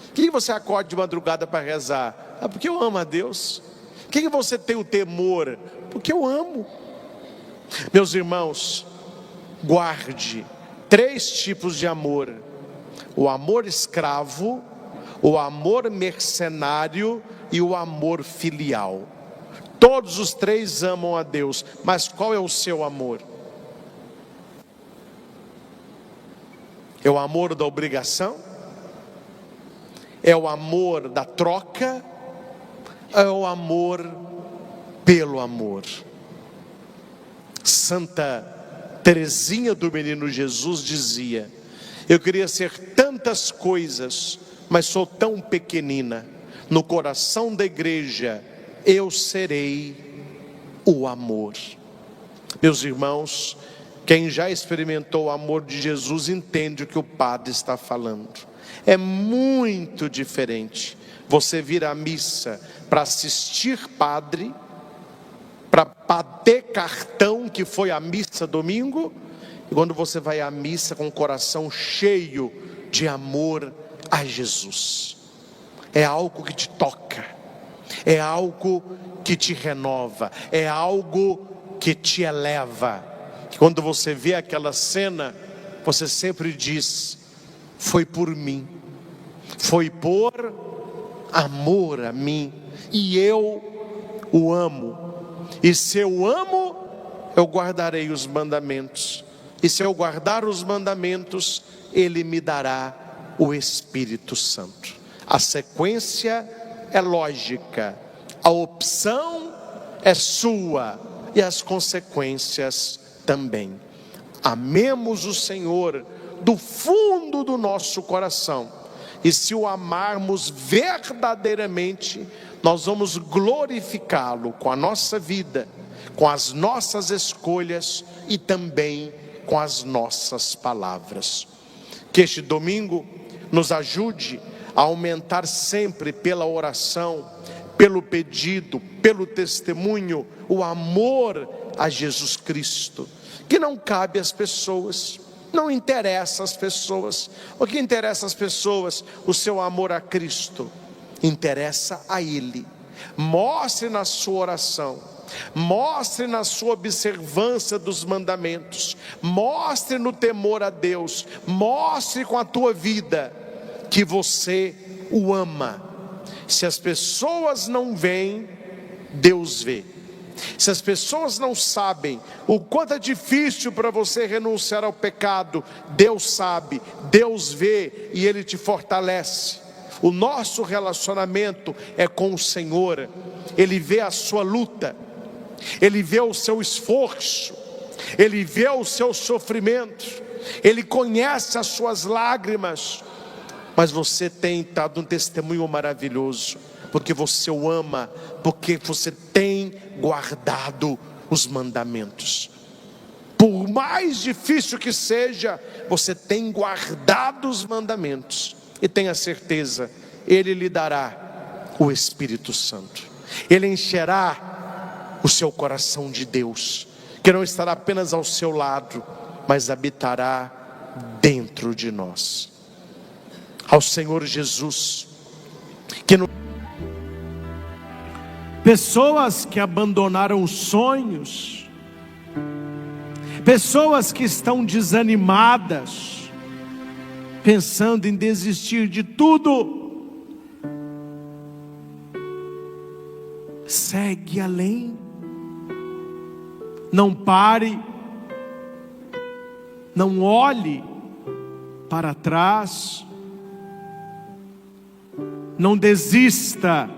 Por que você acorda de madrugada para rezar? Porque eu amo a Deus. Por que você tem o temor? Porque eu amo. Meus irmãos, guarde 3 tipos de amor: o amor escravo, o amor mercenário e o amor filial. Todos os 3 amam a Deus, mas qual é o seu amor? É o amor da obrigação? É o amor da troca? É o amor pelo amor? Santa Teresinha do Menino Jesus dizia: eu queria ser tantas coisas, mas sou tão pequenina. No coração da igreja eu serei o amor. Meus irmãos, quem já experimentou o amor de Jesus entende o que o padre está falando. É muito diferente você vir à missa para assistir padre, para bater cartão que foi à missa domingo, e quando você vai à missa com o coração cheio de amor a Jesus. É algo que te toca, é algo que te renova, é algo que te eleva. Quando você vê aquela cena, você sempre diz: foi por mim, foi por amor a mim, e eu o amo. E se eu amo, eu guardarei os mandamentos. E se eu guardar os mandamentos, Ele me dará o Espírito Santo. A sequência é lógica, a opção é sua e as consequências também. Amemos o Senhor do fundo do nosso coração, e se o amarmos verdadeiramente, nós vamos glorificá-lo com a nossa vida, com as nossas escolhas e também com as nossas palavras. Que este domingo nos ajude a aumentar sempre pela oração, pelo pedido, pelo testemunho, o amor a Jesus Cristo, que não cabe às pessoas, não interessa às pessoas. O que interessa às pessoas? O seu amor a Cristo. Interessa a Ele. Mostre na sua oração, mostre na sua observância dos mandamentos, mostre no temor a Deus, mostre com a tua vida que você o ama. Se as pessoas não veem, Deus vê. Se as pessoas não sabem o quanto é difícil para você renunciar ao pecado, Deus sabe, Deus vê e Ele te fortalece. O nosso relacionamento é com o Senhor. Ele vê a sua luta, Ele vê o seu esforço, Ele vê o seu sofrimento, Ele conhece as suas lágrimas, mas você tem dado um testemunho maravilhoso, porque você o ama, porque você tem guardado os mandamentos. Por mais difícil que seja, você tem guardado os mandamentos, e tenha certeza, Ele lhe dará o Espírito Santo. Ele encherá o seu coração de Deus, que não estará apenas ao seu lado, mas habitará dentro de nós. Ao Senhor Jesus, que pessoas que abandonaram sonhos, pessoas que estão desanimadas, pensando em desistir de tudo, segue além, não pare, não olhe para trás, não desista,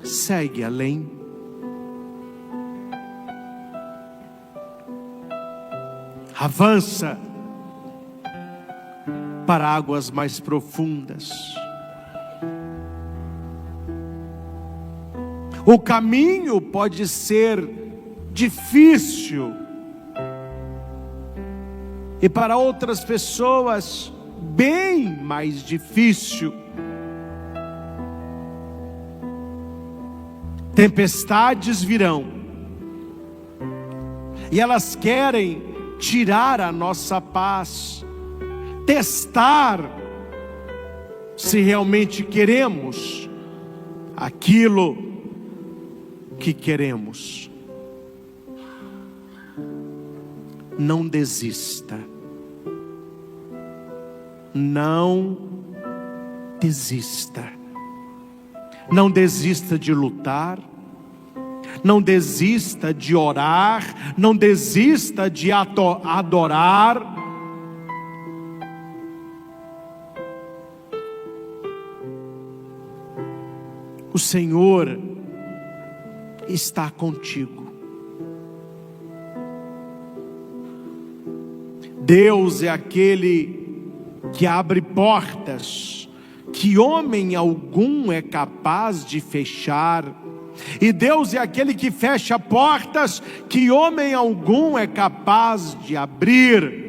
segue além. Avança para águas mais profundas. O caminho pode ser difícil, e para outras pessoas bem mais difícil. Tempestades virão, e elas querem tirar a nossa paz, testar se realmente queremos aquilo que queremos. Não desista, não desista, não desista de lutar, não desista de orar, não desista de adorar. O Senhor está contigo. Deus é aquele que abre portas que homem algum é capaz de fechar, e Deus é aquele que fecha portas que homem algum é capaz de abrir.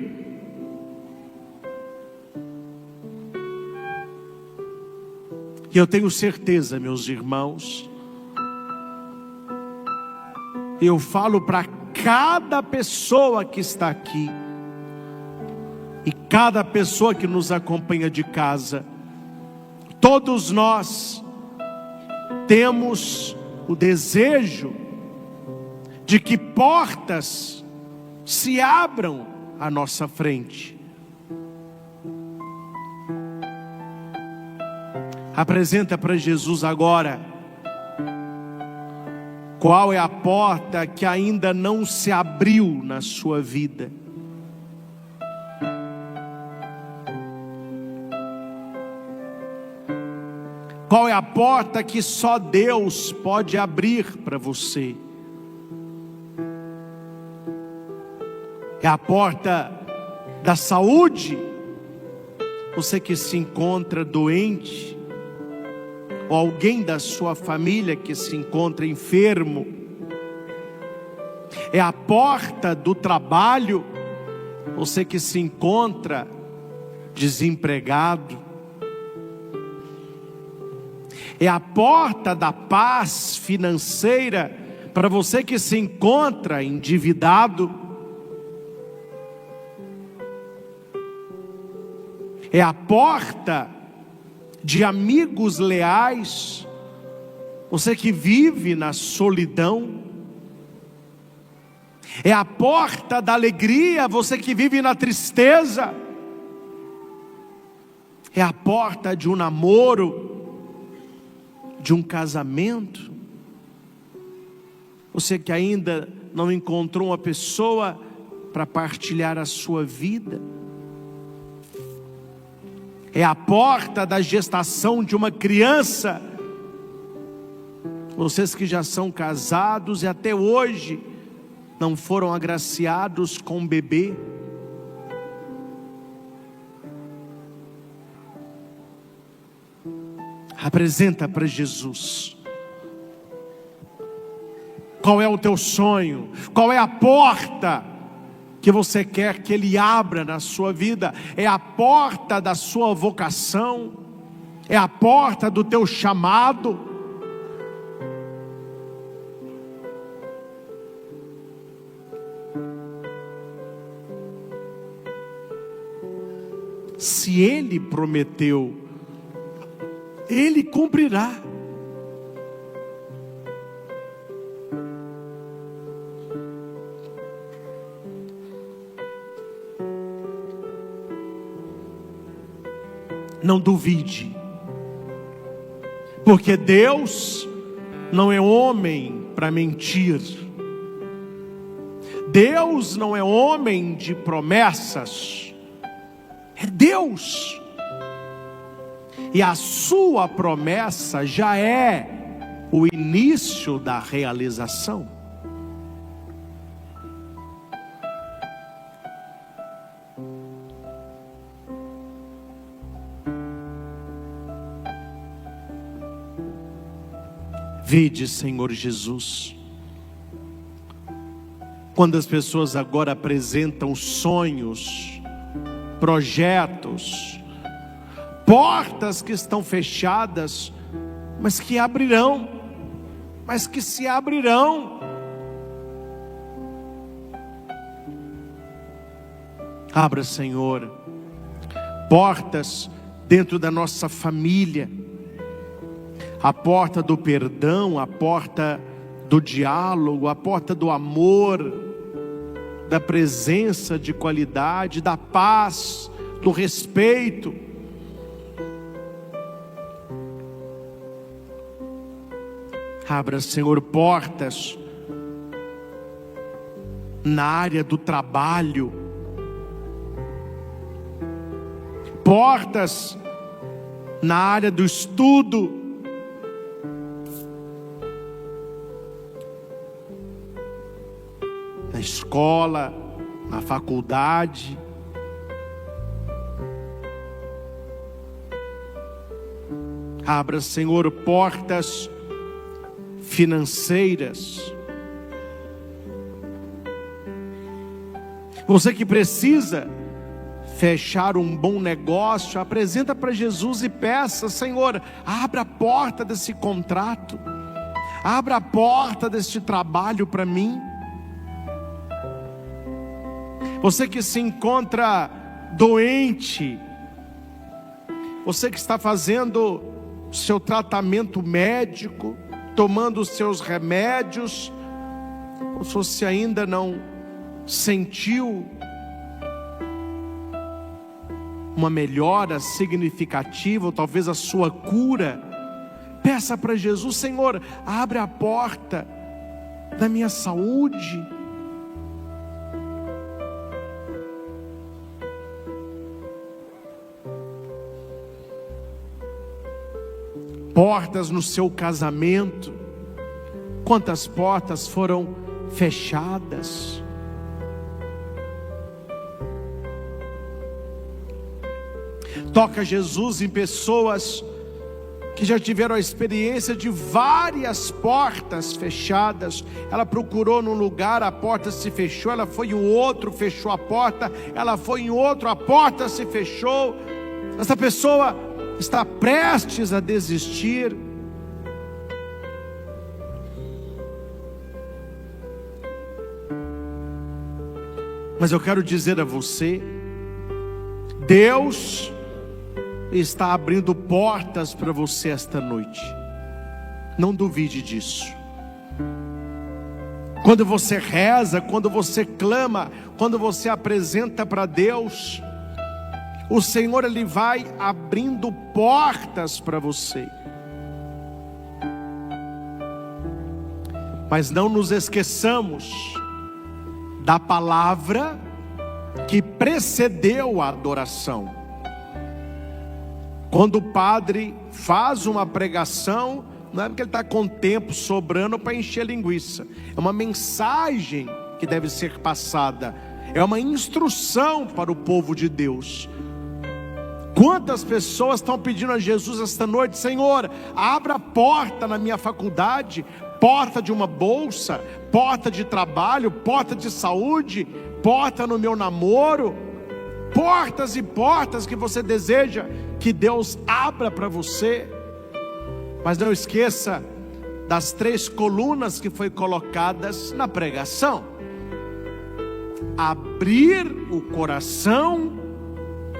E eu tenho certeza, meus irmãos, eu falo para cada pessoa que está aqui, e cada pessoa que nos acompanha de casa, todos nós temos o desejo de que portas se abram à nossa frente. Apresenta para Jesus agora qual é a porta que ainda não se abriu na sua vida. Qual é a porta que só Deus pode abrir para você? É a porta da saúde? Você que se encontra doente, ou alguém da sua família que se encontra enfermo? É a porta do trabalho? Você que se encontra desempregado? É a porta da paz financeira para você que se encontra endividado? É a porta de amigos leais, você que vive na solidão? É a porta da alegria, você que vive na tristeza? É a porta de um namoro, de um casamento? Você que ainda não encontrou uma pessoa para partilhar a sua vida? É a porta da gestação de uma criança? Vocês que já são casados e até hoje não foram agraciados com um bebê? Apresenta para Jesus. Qual é o teu sonho? Qual é a porta que você quer que Ele abra na sua vida? É a porta da sua vocação? É a porta do teu chamado? se Ele prometeu, Ele cumprirá. Não duvide, porque Deus não é homem para mentir. Deus não é homem de promessas. É Deus. E a sua promessa já é o início da realização. Vede, Senhor Jesus, quando as pessoas agora apresentam sonhos, projetos, portas que estão fechadas, mas que abrirão, mas que se abrirão. Abra, Senhor, portas dentro da nossa família, a porta do perdão, a porta do diálogo, a porta do amor, da presença de qualidade, da paz, do respeito. Abra, Senhor, portas na área do trabalho, portas na área do estudo, na escola, na faculdade. Abra, Senhor, portas financeiras. Você que precisa fechar um bom negócio, apresenta para Jesus e peça: Senhor, abra a porta desse contrato, abra a porta deste trabalho para mim. Você que se encontra doente, você que está fazendo seu tratamento médico, tomando os seus remédios, ou se você ainda não sentiu uma melhora significativa, ou talvez a sua cura, peça para Jesus: Senhor, abre a porta da minha saúde. Portas no seu casamento. Quantas portas foram fechadas? Toca Jesus em pessoas que já tiveram a experiência de várias portas fechadas. Ela procurou num lugar, a porta se fechou. Ela foi em outro, fechou a porta. Ela foi em outro, a porta se fechou. Essa pessoa está prestes a desistir. Mas eu quero dizer a você, Deus está abrindo portas para você esta noite. Não duvide disso. Quando você reza, quando você clama, quando você apresenta para Deus, o Senhor, Ele vai abrindo portas para você. Mas não nos esqueçamos da palavra que precedeu a adoração. Quando o padre faz uma pregação, não é porque ele está com tempo sobrando para encher linguiça. É uma mensagem que deve ser passada. É uma instrução para o povo de Deus. Quantas pessoas estão pedindo a Jesus esta noite: Senhor, abra a porta na minha faculdade, porta de uma bolsa, porta de trabalho, porta de saúde, porta no meu namoro. Portas e portas que você deseja que Deus abra para você. Mas não esqueça das 3 colunas que foi colocadas na pregação: abrir o coração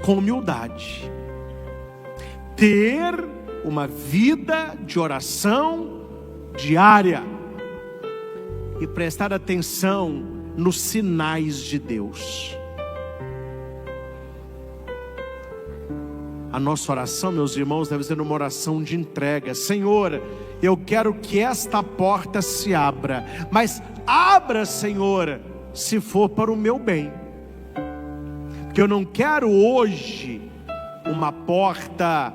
com humildade. Ter uma vida de oração diária e prestar atenção nos sinais de Deus. A nossa oração, meus irmãos, deve ser uma oração de entrega. Senhor, eu quero que esta porta se abra, mas abra, Senhor, se for para o meu bem. Porque eu não quero hoje uma porta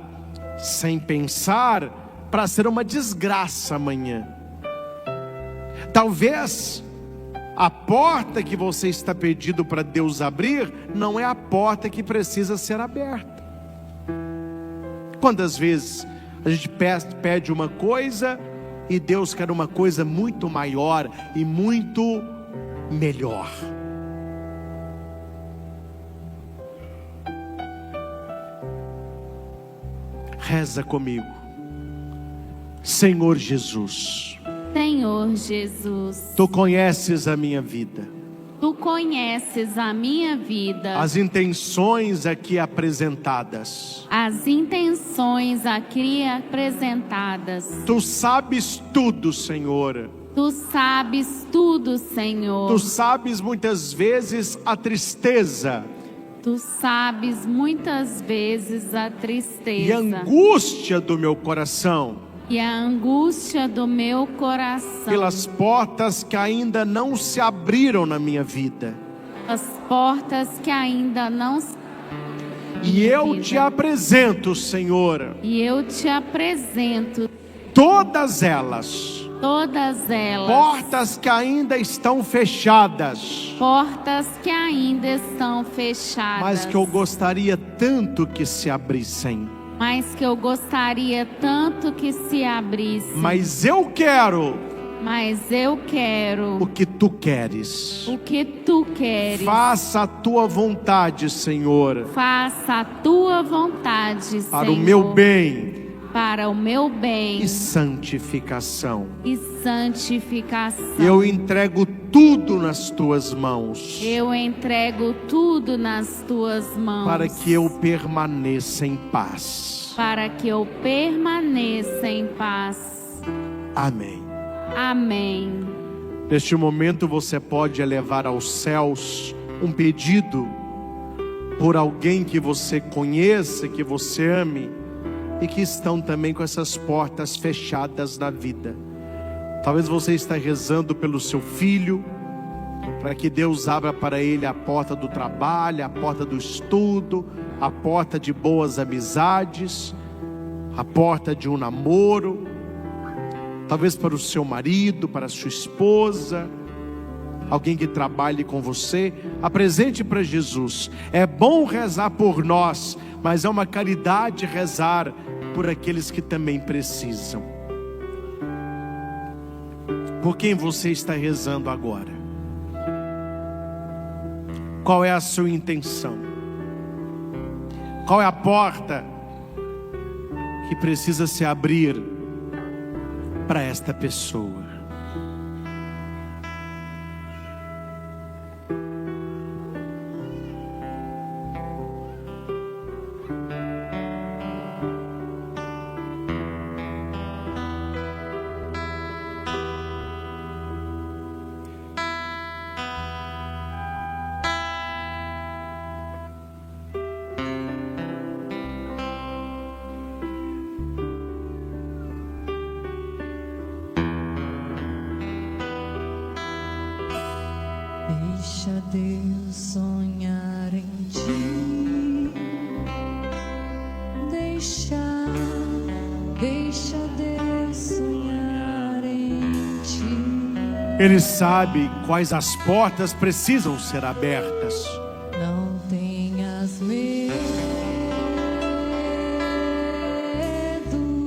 sem pensar para ser uma desgraça amanhã. Talvez a porta que você está pedindo para Deus abrir não é a porta que precisa ser aberta. Quantas vezes a gente pede uma coisa e Deus quer uma coisa muito maior e muito melhor. Reza comigo. Senhor Jesus. Senhor Jesus. Tu conheces a minha vida. Tu conheces a minha vida. As intenções aqui apresentadas. As intenções aqui apresentadas. Tu sabes tudo, Senhor. Tu sabes tudo, Senhor. Tu sabes muitas vezes a tristeza. Tu sabes muitas vezes a tristeza e a angústia do meu coração. E a angústia do meu coração. Pelas portas que ainda não se abriram na minha vida. As portas que ainda não se E eu te apresento, Senhor. E eu te apresento todas elas. Todas elas. Portas que ainda estão fechadas. Portas que ainda estão fechadas. Mas que eu gostaria tanto que se abrissem. Mas que eu gostaria tanto que se abrisse. Mas eu quero. Mas eu quero o que tu queres. O que tu queres. Faça a tua vontade, Senhor. Faça a tua vontade, Senhor. Para o meu bem. Para o meu bem. E santificação. E santificação. Eu entrego tudo nas tuas mãos. Eu entrego tudo nas tuas mãos. Para que eu permaneça em paz. Para que eu permaneça em paz. Amém. Amém. Neste momento você pode elevar aos céus um pedido por alguém que você conheça, que você ame e que estão também com essas portas fechadas na vida. Talvez você está rezando pelo seu filho, para que Deus abra para ele a porta do trabalho, a porta do estudo, a porta de boas amizades, a porta de um namoro. Talvez para o seu marido, para a sua esposa, alguém que trabalhe com você. Apresente para Jesus. É bom rezar por nós, mas é uma caridade rezar por aqueles que também precisam. Por quem você está rezando agora? Qual é a sua intenção? Qual é a porta que precisa se abrir para esta pessoa? Deixa Deus sonhar em ti. Deixa Deus sonhar em ti. Ele sabe quais as portas precisam ser abertas. Não tenhas medo.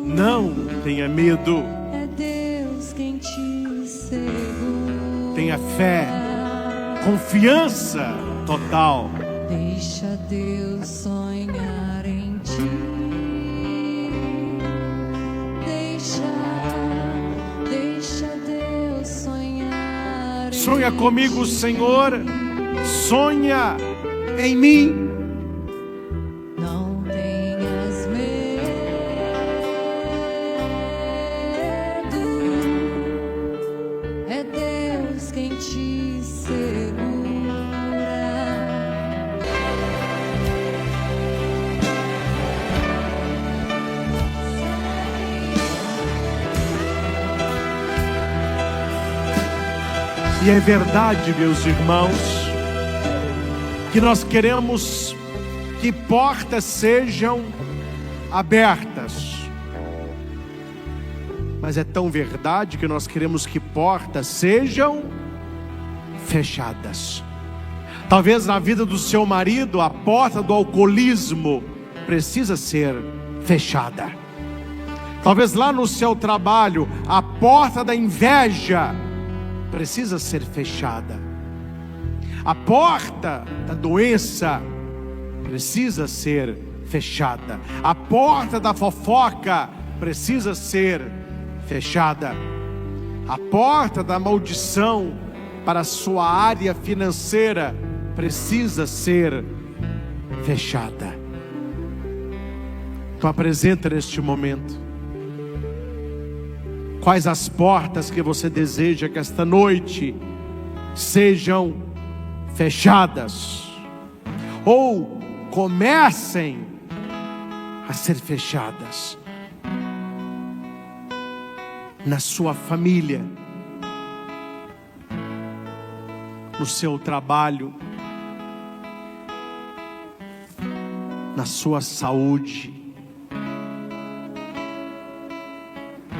Não tenha medo. É Deus quem te segura. Tenha fé, confiança total. Deixa Deus sonhar em ti. Deixa Deus sonhar em ti. Sonha comigo, Senhor. Sonha em mim. E é verdade, meus irmãos, que nós queremos que portas sejam abertas. Mas é tão verdade que nós queremos que portas sejam fechadas. Talvez na vida do seu marido a porta do alcoolismo precisa ser fechada. Talvez lá no seu trabalho a porta da inveja precisa ser fechada. A porta da doença precisa ser fechada. A porta da fofoca precisa ser fechada. A porta da maldição para a sua área financeira precisa ser fechada. Então apresenta neste momento quais as portas que você deseja que esta noite sejam fechadas, ou comecem a ser fechadas na sua família, no seu trabalho, na sua saúde,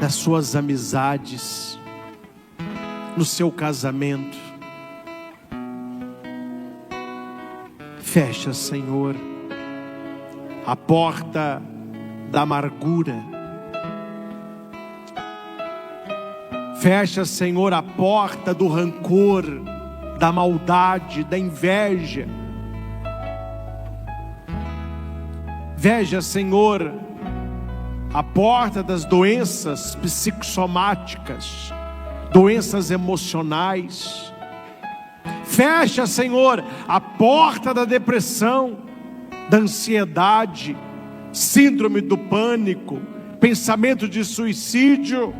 nas suas amizades, no seu casamento. Fecha, Senhor, a porta da amargura. Fecha, Senhor, a porta do rancor, da maldade, da inveja. Veja, Senhor, a porta das doenças psicossomáticas, doenças emocionais. Fecha, Senhor, a porta da depressão, da ansiedade, síndrome do pânico, pensamento de suicídio.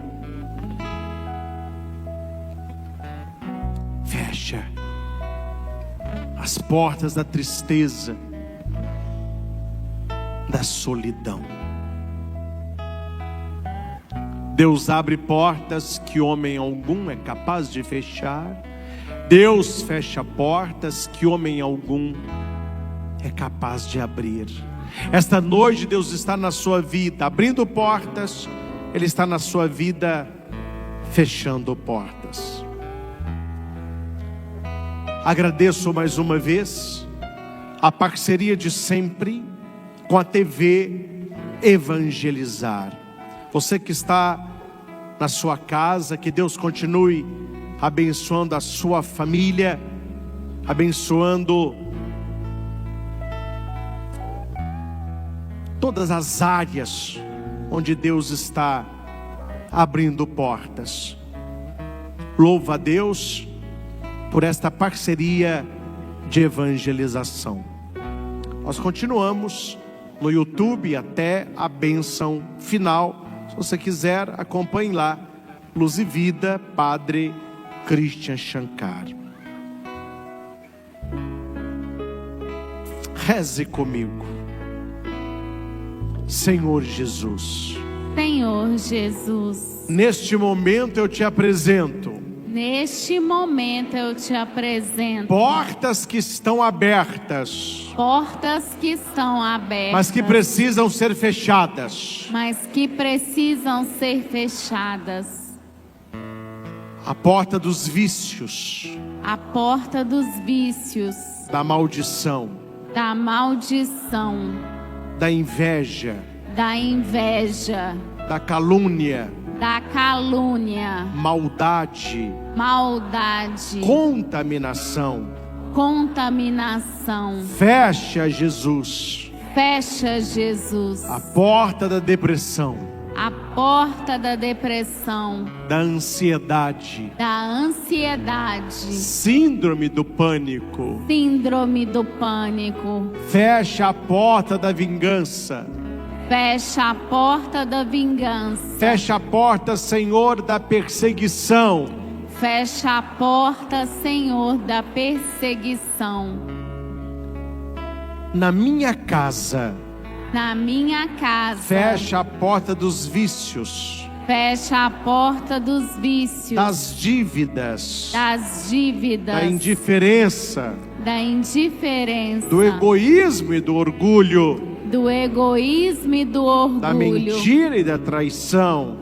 Fecha as portas da tristeza, da solidão. Deus abre portas que homem algum é capaz de fechar. Deus fecha portas que homem algum é capaz de abrir. Esta noite Deus está na sua vida abrindo portas, Ele está na sua vida fechando portas. Agradeço mais uma vez a parceria de sempre com a TV Evangelizar. Você que está na sua casa, que Deus continue abençoando a sua família, abençoando todas as áreas onde Deus está abrindo portas. Louva a Deus por esta parceria de evangelização. Nós continuamos no YouTube até a bênção final. Se você quiser, acompanhe lá, Luz e Vida, Padre Christian Shankar. Reze comigo. Senhor Jesus, Senhor Jesus, neste momento eu te apresento neste momento eu te apresento portas que estão abertas, portas que estão abertas, mas que precisam ser fechadas. A porta dos vícios, a porta dos vícios, da maldição, da inveja, da calúnia, maldade, contaminação. Fecha, Jesus, a porta da depressão, da ansiedade, síndrome do pânico. Fecha a porta da vingança. Fecha a porta da vingança. Fecha a porta, Senhor, da perseguição. Fecha a porta, Senhor, da perseguição. Na minha casa. Na minha casa. Fecha a porta dos vícios. Fecha a porta dos vícios, das dívidas, da indiferença, do egoísmo e do orgulho, da mentira e da traição,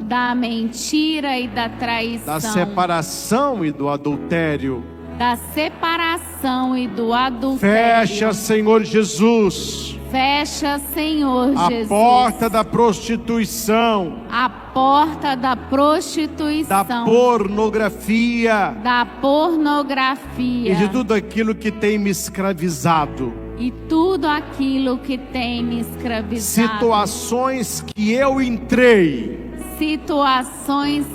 da separação e do adultério. Fecha, Senhor Jesus, a porta da prostituição, da pornografia, e de tudo aquilo que tem me escravizado. Situações que eu entrei, situações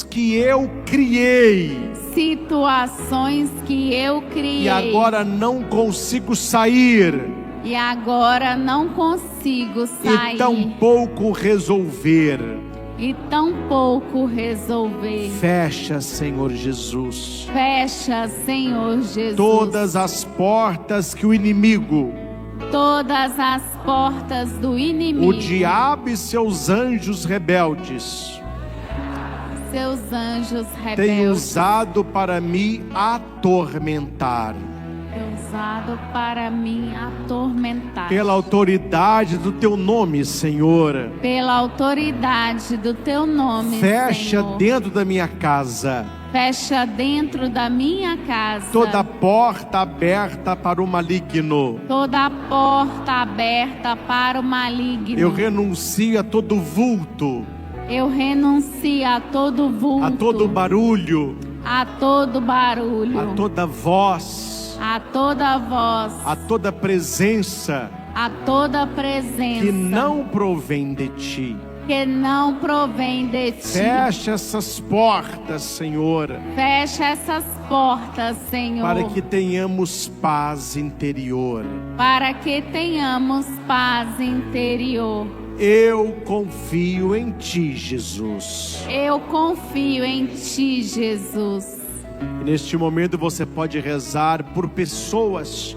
que eu criei, e agora não consigo sair, e tampouco resolver. Fecha, Senhor Jesus, todas as portas que o inimigo, o diabo e seus anjos rebeldes, têm usado para me atormentar. Pela autoridade do teu nome, Senhor. Fecha dentro da minha casa. Toda porta aberta para o maligno. Eu renuncio a todo vulto. A todo barulho. A toda voz. A toda presença que não provém de ti. Fecha essas portas, Senhor. Para que tenhamos paz interior. Eu confio em ti, Jesus. E neste momento você pode rezar por pessoas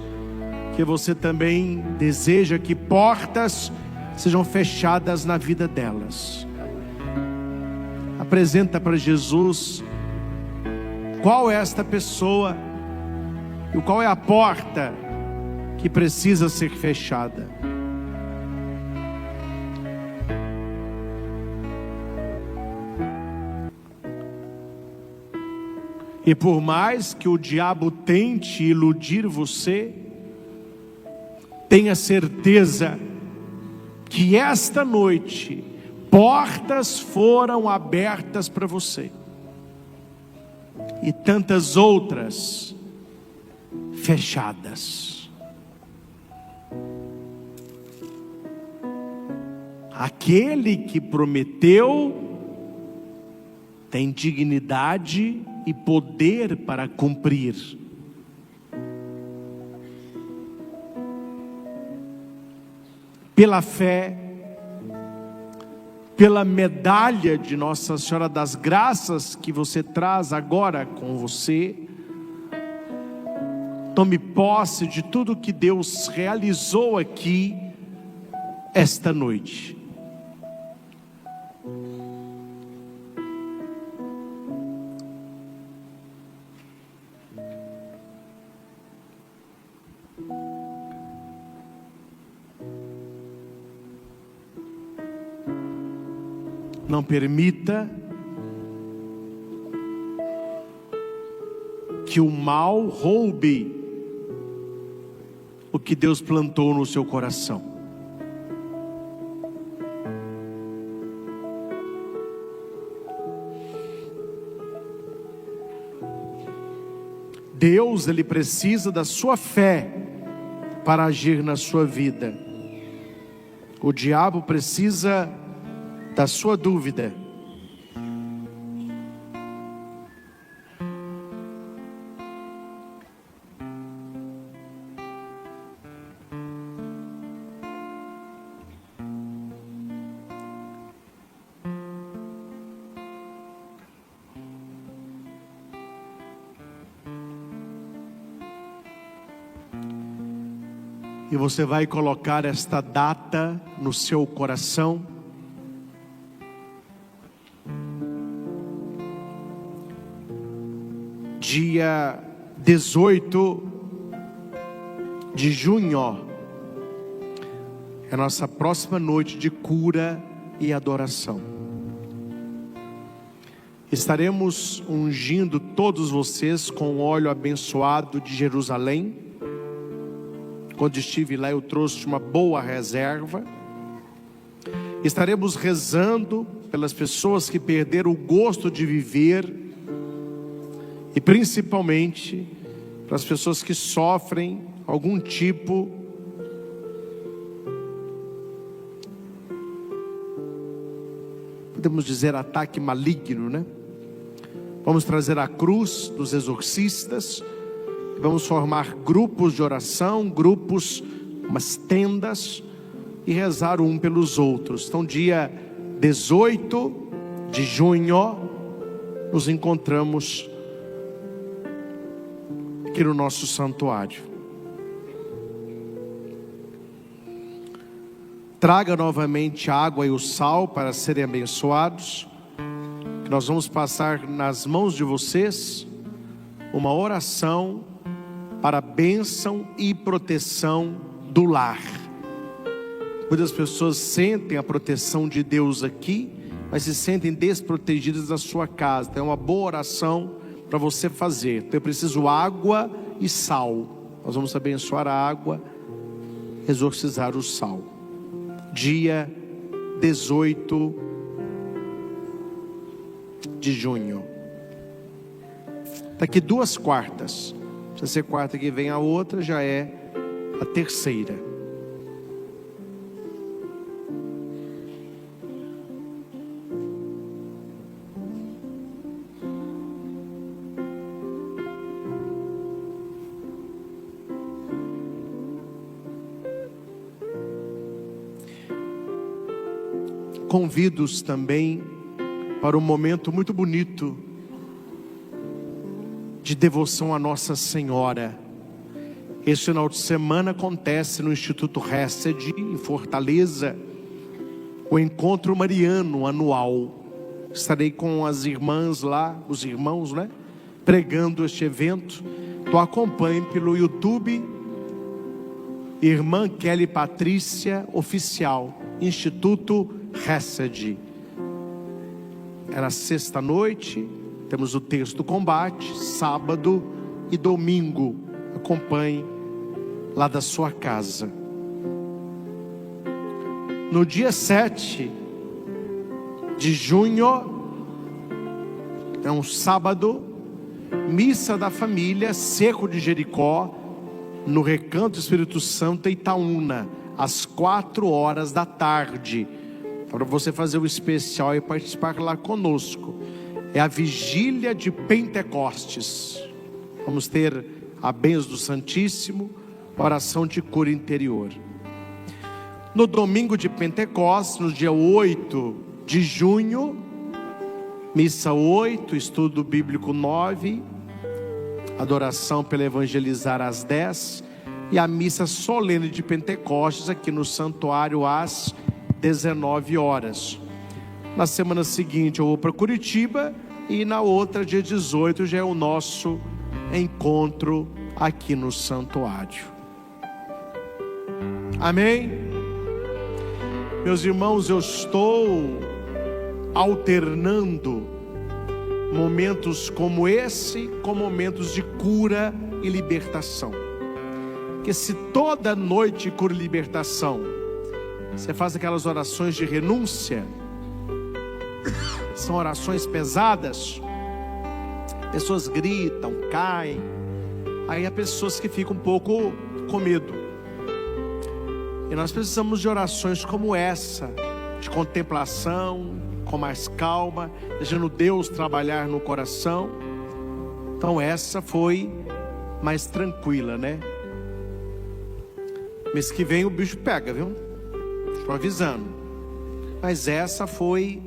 que você também deseja que portas sejam fechadas na vida delas. Apresenta para Jesus qual é esta pessoa e qual é a porta que precisa ser fechada. E por mais que o diabo tente iludir você, tenha certeza que esta noite portas foram abertas para você, e tantas outras fechadas. Aquele que prometeu tem dignidade e poder para cumprir. Pela fé, pela medalha de Nossa Senhora das Graças que você traz agora com você, tome posse de tudo que Deus realizou aqui esta noite. Não permita que o mal roube o que Deus plantou no seu coração. Deus, Ele precisa da sua fé para agir na sua vida. O diabo precisa da sua dúvida. E você vai colocar esta data no seu coração, dia 18 de junho, é a nossa próxima noite de cura e adoração. Estaremos ungindo todos vocês com o óleo abençoado de Jerusalém. Quando estive lá, eu trouxe uma boa reserva. Estaremos rezando pelas pessoas que perderam o gosto de viver, e principalmente para as pessoas que sofrem algum tipo podemos dizer ataque maligno, né? Vamos trazer a cruz dos exorcistas, vamos formar grupos de oração, grupos, umas tendas, e rezar um pelos outros. Então dia 18 de junho, nos encontramos aqui no nosso santuário. Traga novamente a água e o sal para serem abençoados, que nós vamos passar nas mãos de vocês uma oração para a bênção e proteção do lar. Muitas pessoas sentem a proteção de Deus aqui, mas se sentem desprotegidas na sua casa. Então é uma boa oração para você fazer. Então eu preciso água e sal. Nós vamos abençoar a água, exorcizar o sal. Dia 18 de junho. Daqui 2 quartas. Se ser quarta que vem a outra, já é a terceira. Convido-os também para um momento muito bonito de devoção a Nossa Senhora. Este final de semana acontece no Instituto Hesed, em Fortaleza, o encontro mariano anual. Estarei com as irmãs lá, os irmãos, né, pregando este evento. Então acompanhe pelo YouTube, Irmã Kelly Patrícia Oficial, Instituto Hesed. É na sexta-noite, temos o texto do combate, sábado e domingo. Acompanhe lá da sua casa. No dia 7 de junho, é um sábado, missa da família, Cerro de Jericó, no Recanto Espírito Santo, Itaúna, às 16h. Para você fazer o especial e participar lá conosco. É a vigília de Pentecostes. Vamos ter a bênção do Santíssimo, oração de cura interior. No domingo de Pentecostes, no dia 8 de junho, missa 8, estudo bíblico 9, adoração pelo evangelizar às 10, e a missa solene de Pentecostes aqui no santuário às 19h. Na semana seguinte eu vou para Curitiba, e na outra, dia 18, já é o nosso encontro aqui no santuário. Amém? Meus irmãos, eu estou alternando momentos como esse com momentos de cura e libertação. Porque se toda noite cura e libertação você faz aquelas orações de renúncia, são orações pesadas, pessoas gritam, caem, aí há pessoas que ficam um pouco com medo. E nós precisamos de orações como essa, de contemplação, com mais calma, deixando Deus trabalhar no coração. Então essa foi mais tranquila, né? Mês que vem o bicho pega, viu? Estou avisando. Mas essa foi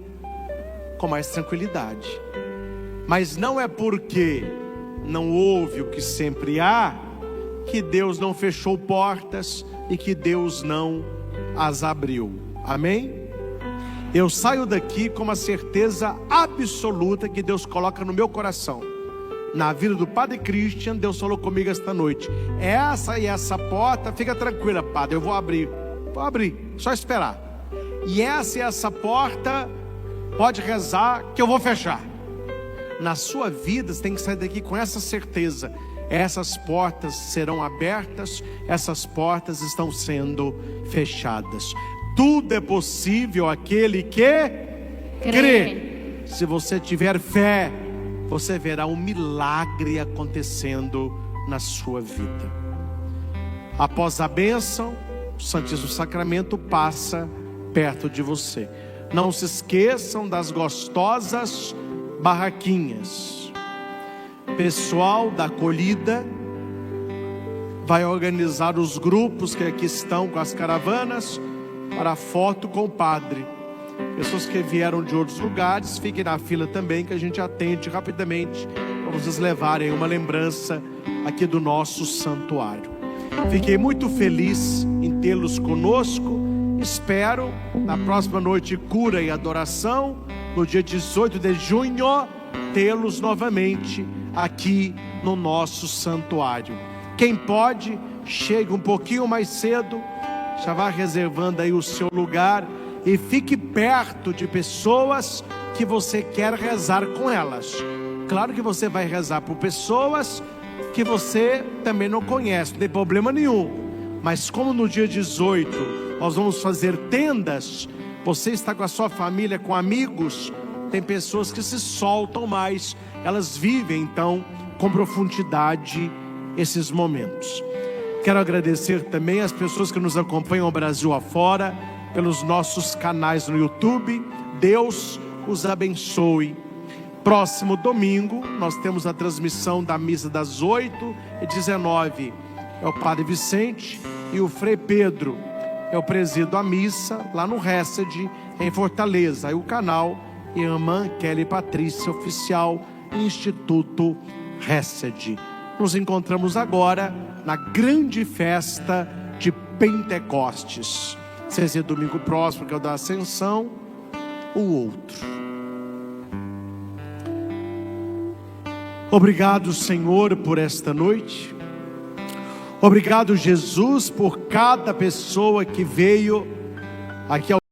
com mais tranquilidade. Mas não é porque não houve o que sempre há, que Deus não fechou portas e que Deus não as abriu. Amém? Eu saio daqui com uma certeza absoluta que Deus coloca no meu coração. na vida do Padre Christian, Deus falou comigo esta noite: essa e essa porta, fica tranquila, Padre, eu vou abrir, só esperar. E essa porta, pode rezar que eu vou fechar. Na sua vida, você tem que sair daqui com essa certeza: essas portas serão abertas, essas portas estão sendo fechadas. Tudo é possível àquele que crê. Se você tiver fé, você verá um milagre acontecendo na sua vida. Após a bênção, o Santíssimo Sacramento passa perto de você. Não se esqueçam das gostosas barraquinhas. Pessoal da acolhida vai organizar os grupos que aqui estão com as caravanas para a foto com o padre. Pessoas que vieram de outros lugares, fiquem na fila também, que a gente atende rapidamente para vocês levarem uma lembrança aqui do nosso santuário. Fiquei muito feliz em tê-los conosco. Espero na próxima noite cura e adoração, no dia 18 de junho, tê-los novamente aqui no nosso santuário. Quem pode, chegue um pouquinho mais cedo, já vá reservando aí o seu lugar e fique perto de pessoas que você quer rezar com elas. Claro que você vai rezar por pessoas que você também não conhece, não tem problema nenhum. Mas como no dia 18 nós vamos fazer tendas, você está com a sua família, com amigos, tem pessoas que se soltam mais, elas vivem então com profundidade esses momentos. Quero agradecer também as pessoas que nos acompanham ao Brasil afora, pelos nossos canais no YouTube. Deus os abençoe. Próximo domingo nós temos a transmissão da missa das 8h19. É o Padre Vicente e o Frei Pedro. Eu presido a missa lá no Hesed, em Fortaleza. Aí o canal Irmã Kelly Patrícia Oficial, Instituto Hesed. Nos encontramos agora na grande festa de Pentecostes. Se ser domingo próximo, que é o da Ascensão, o outro. Obrigado, Senhor, por esta noite. Obrigado, Jesus, por cada pessoa que veio aqui ao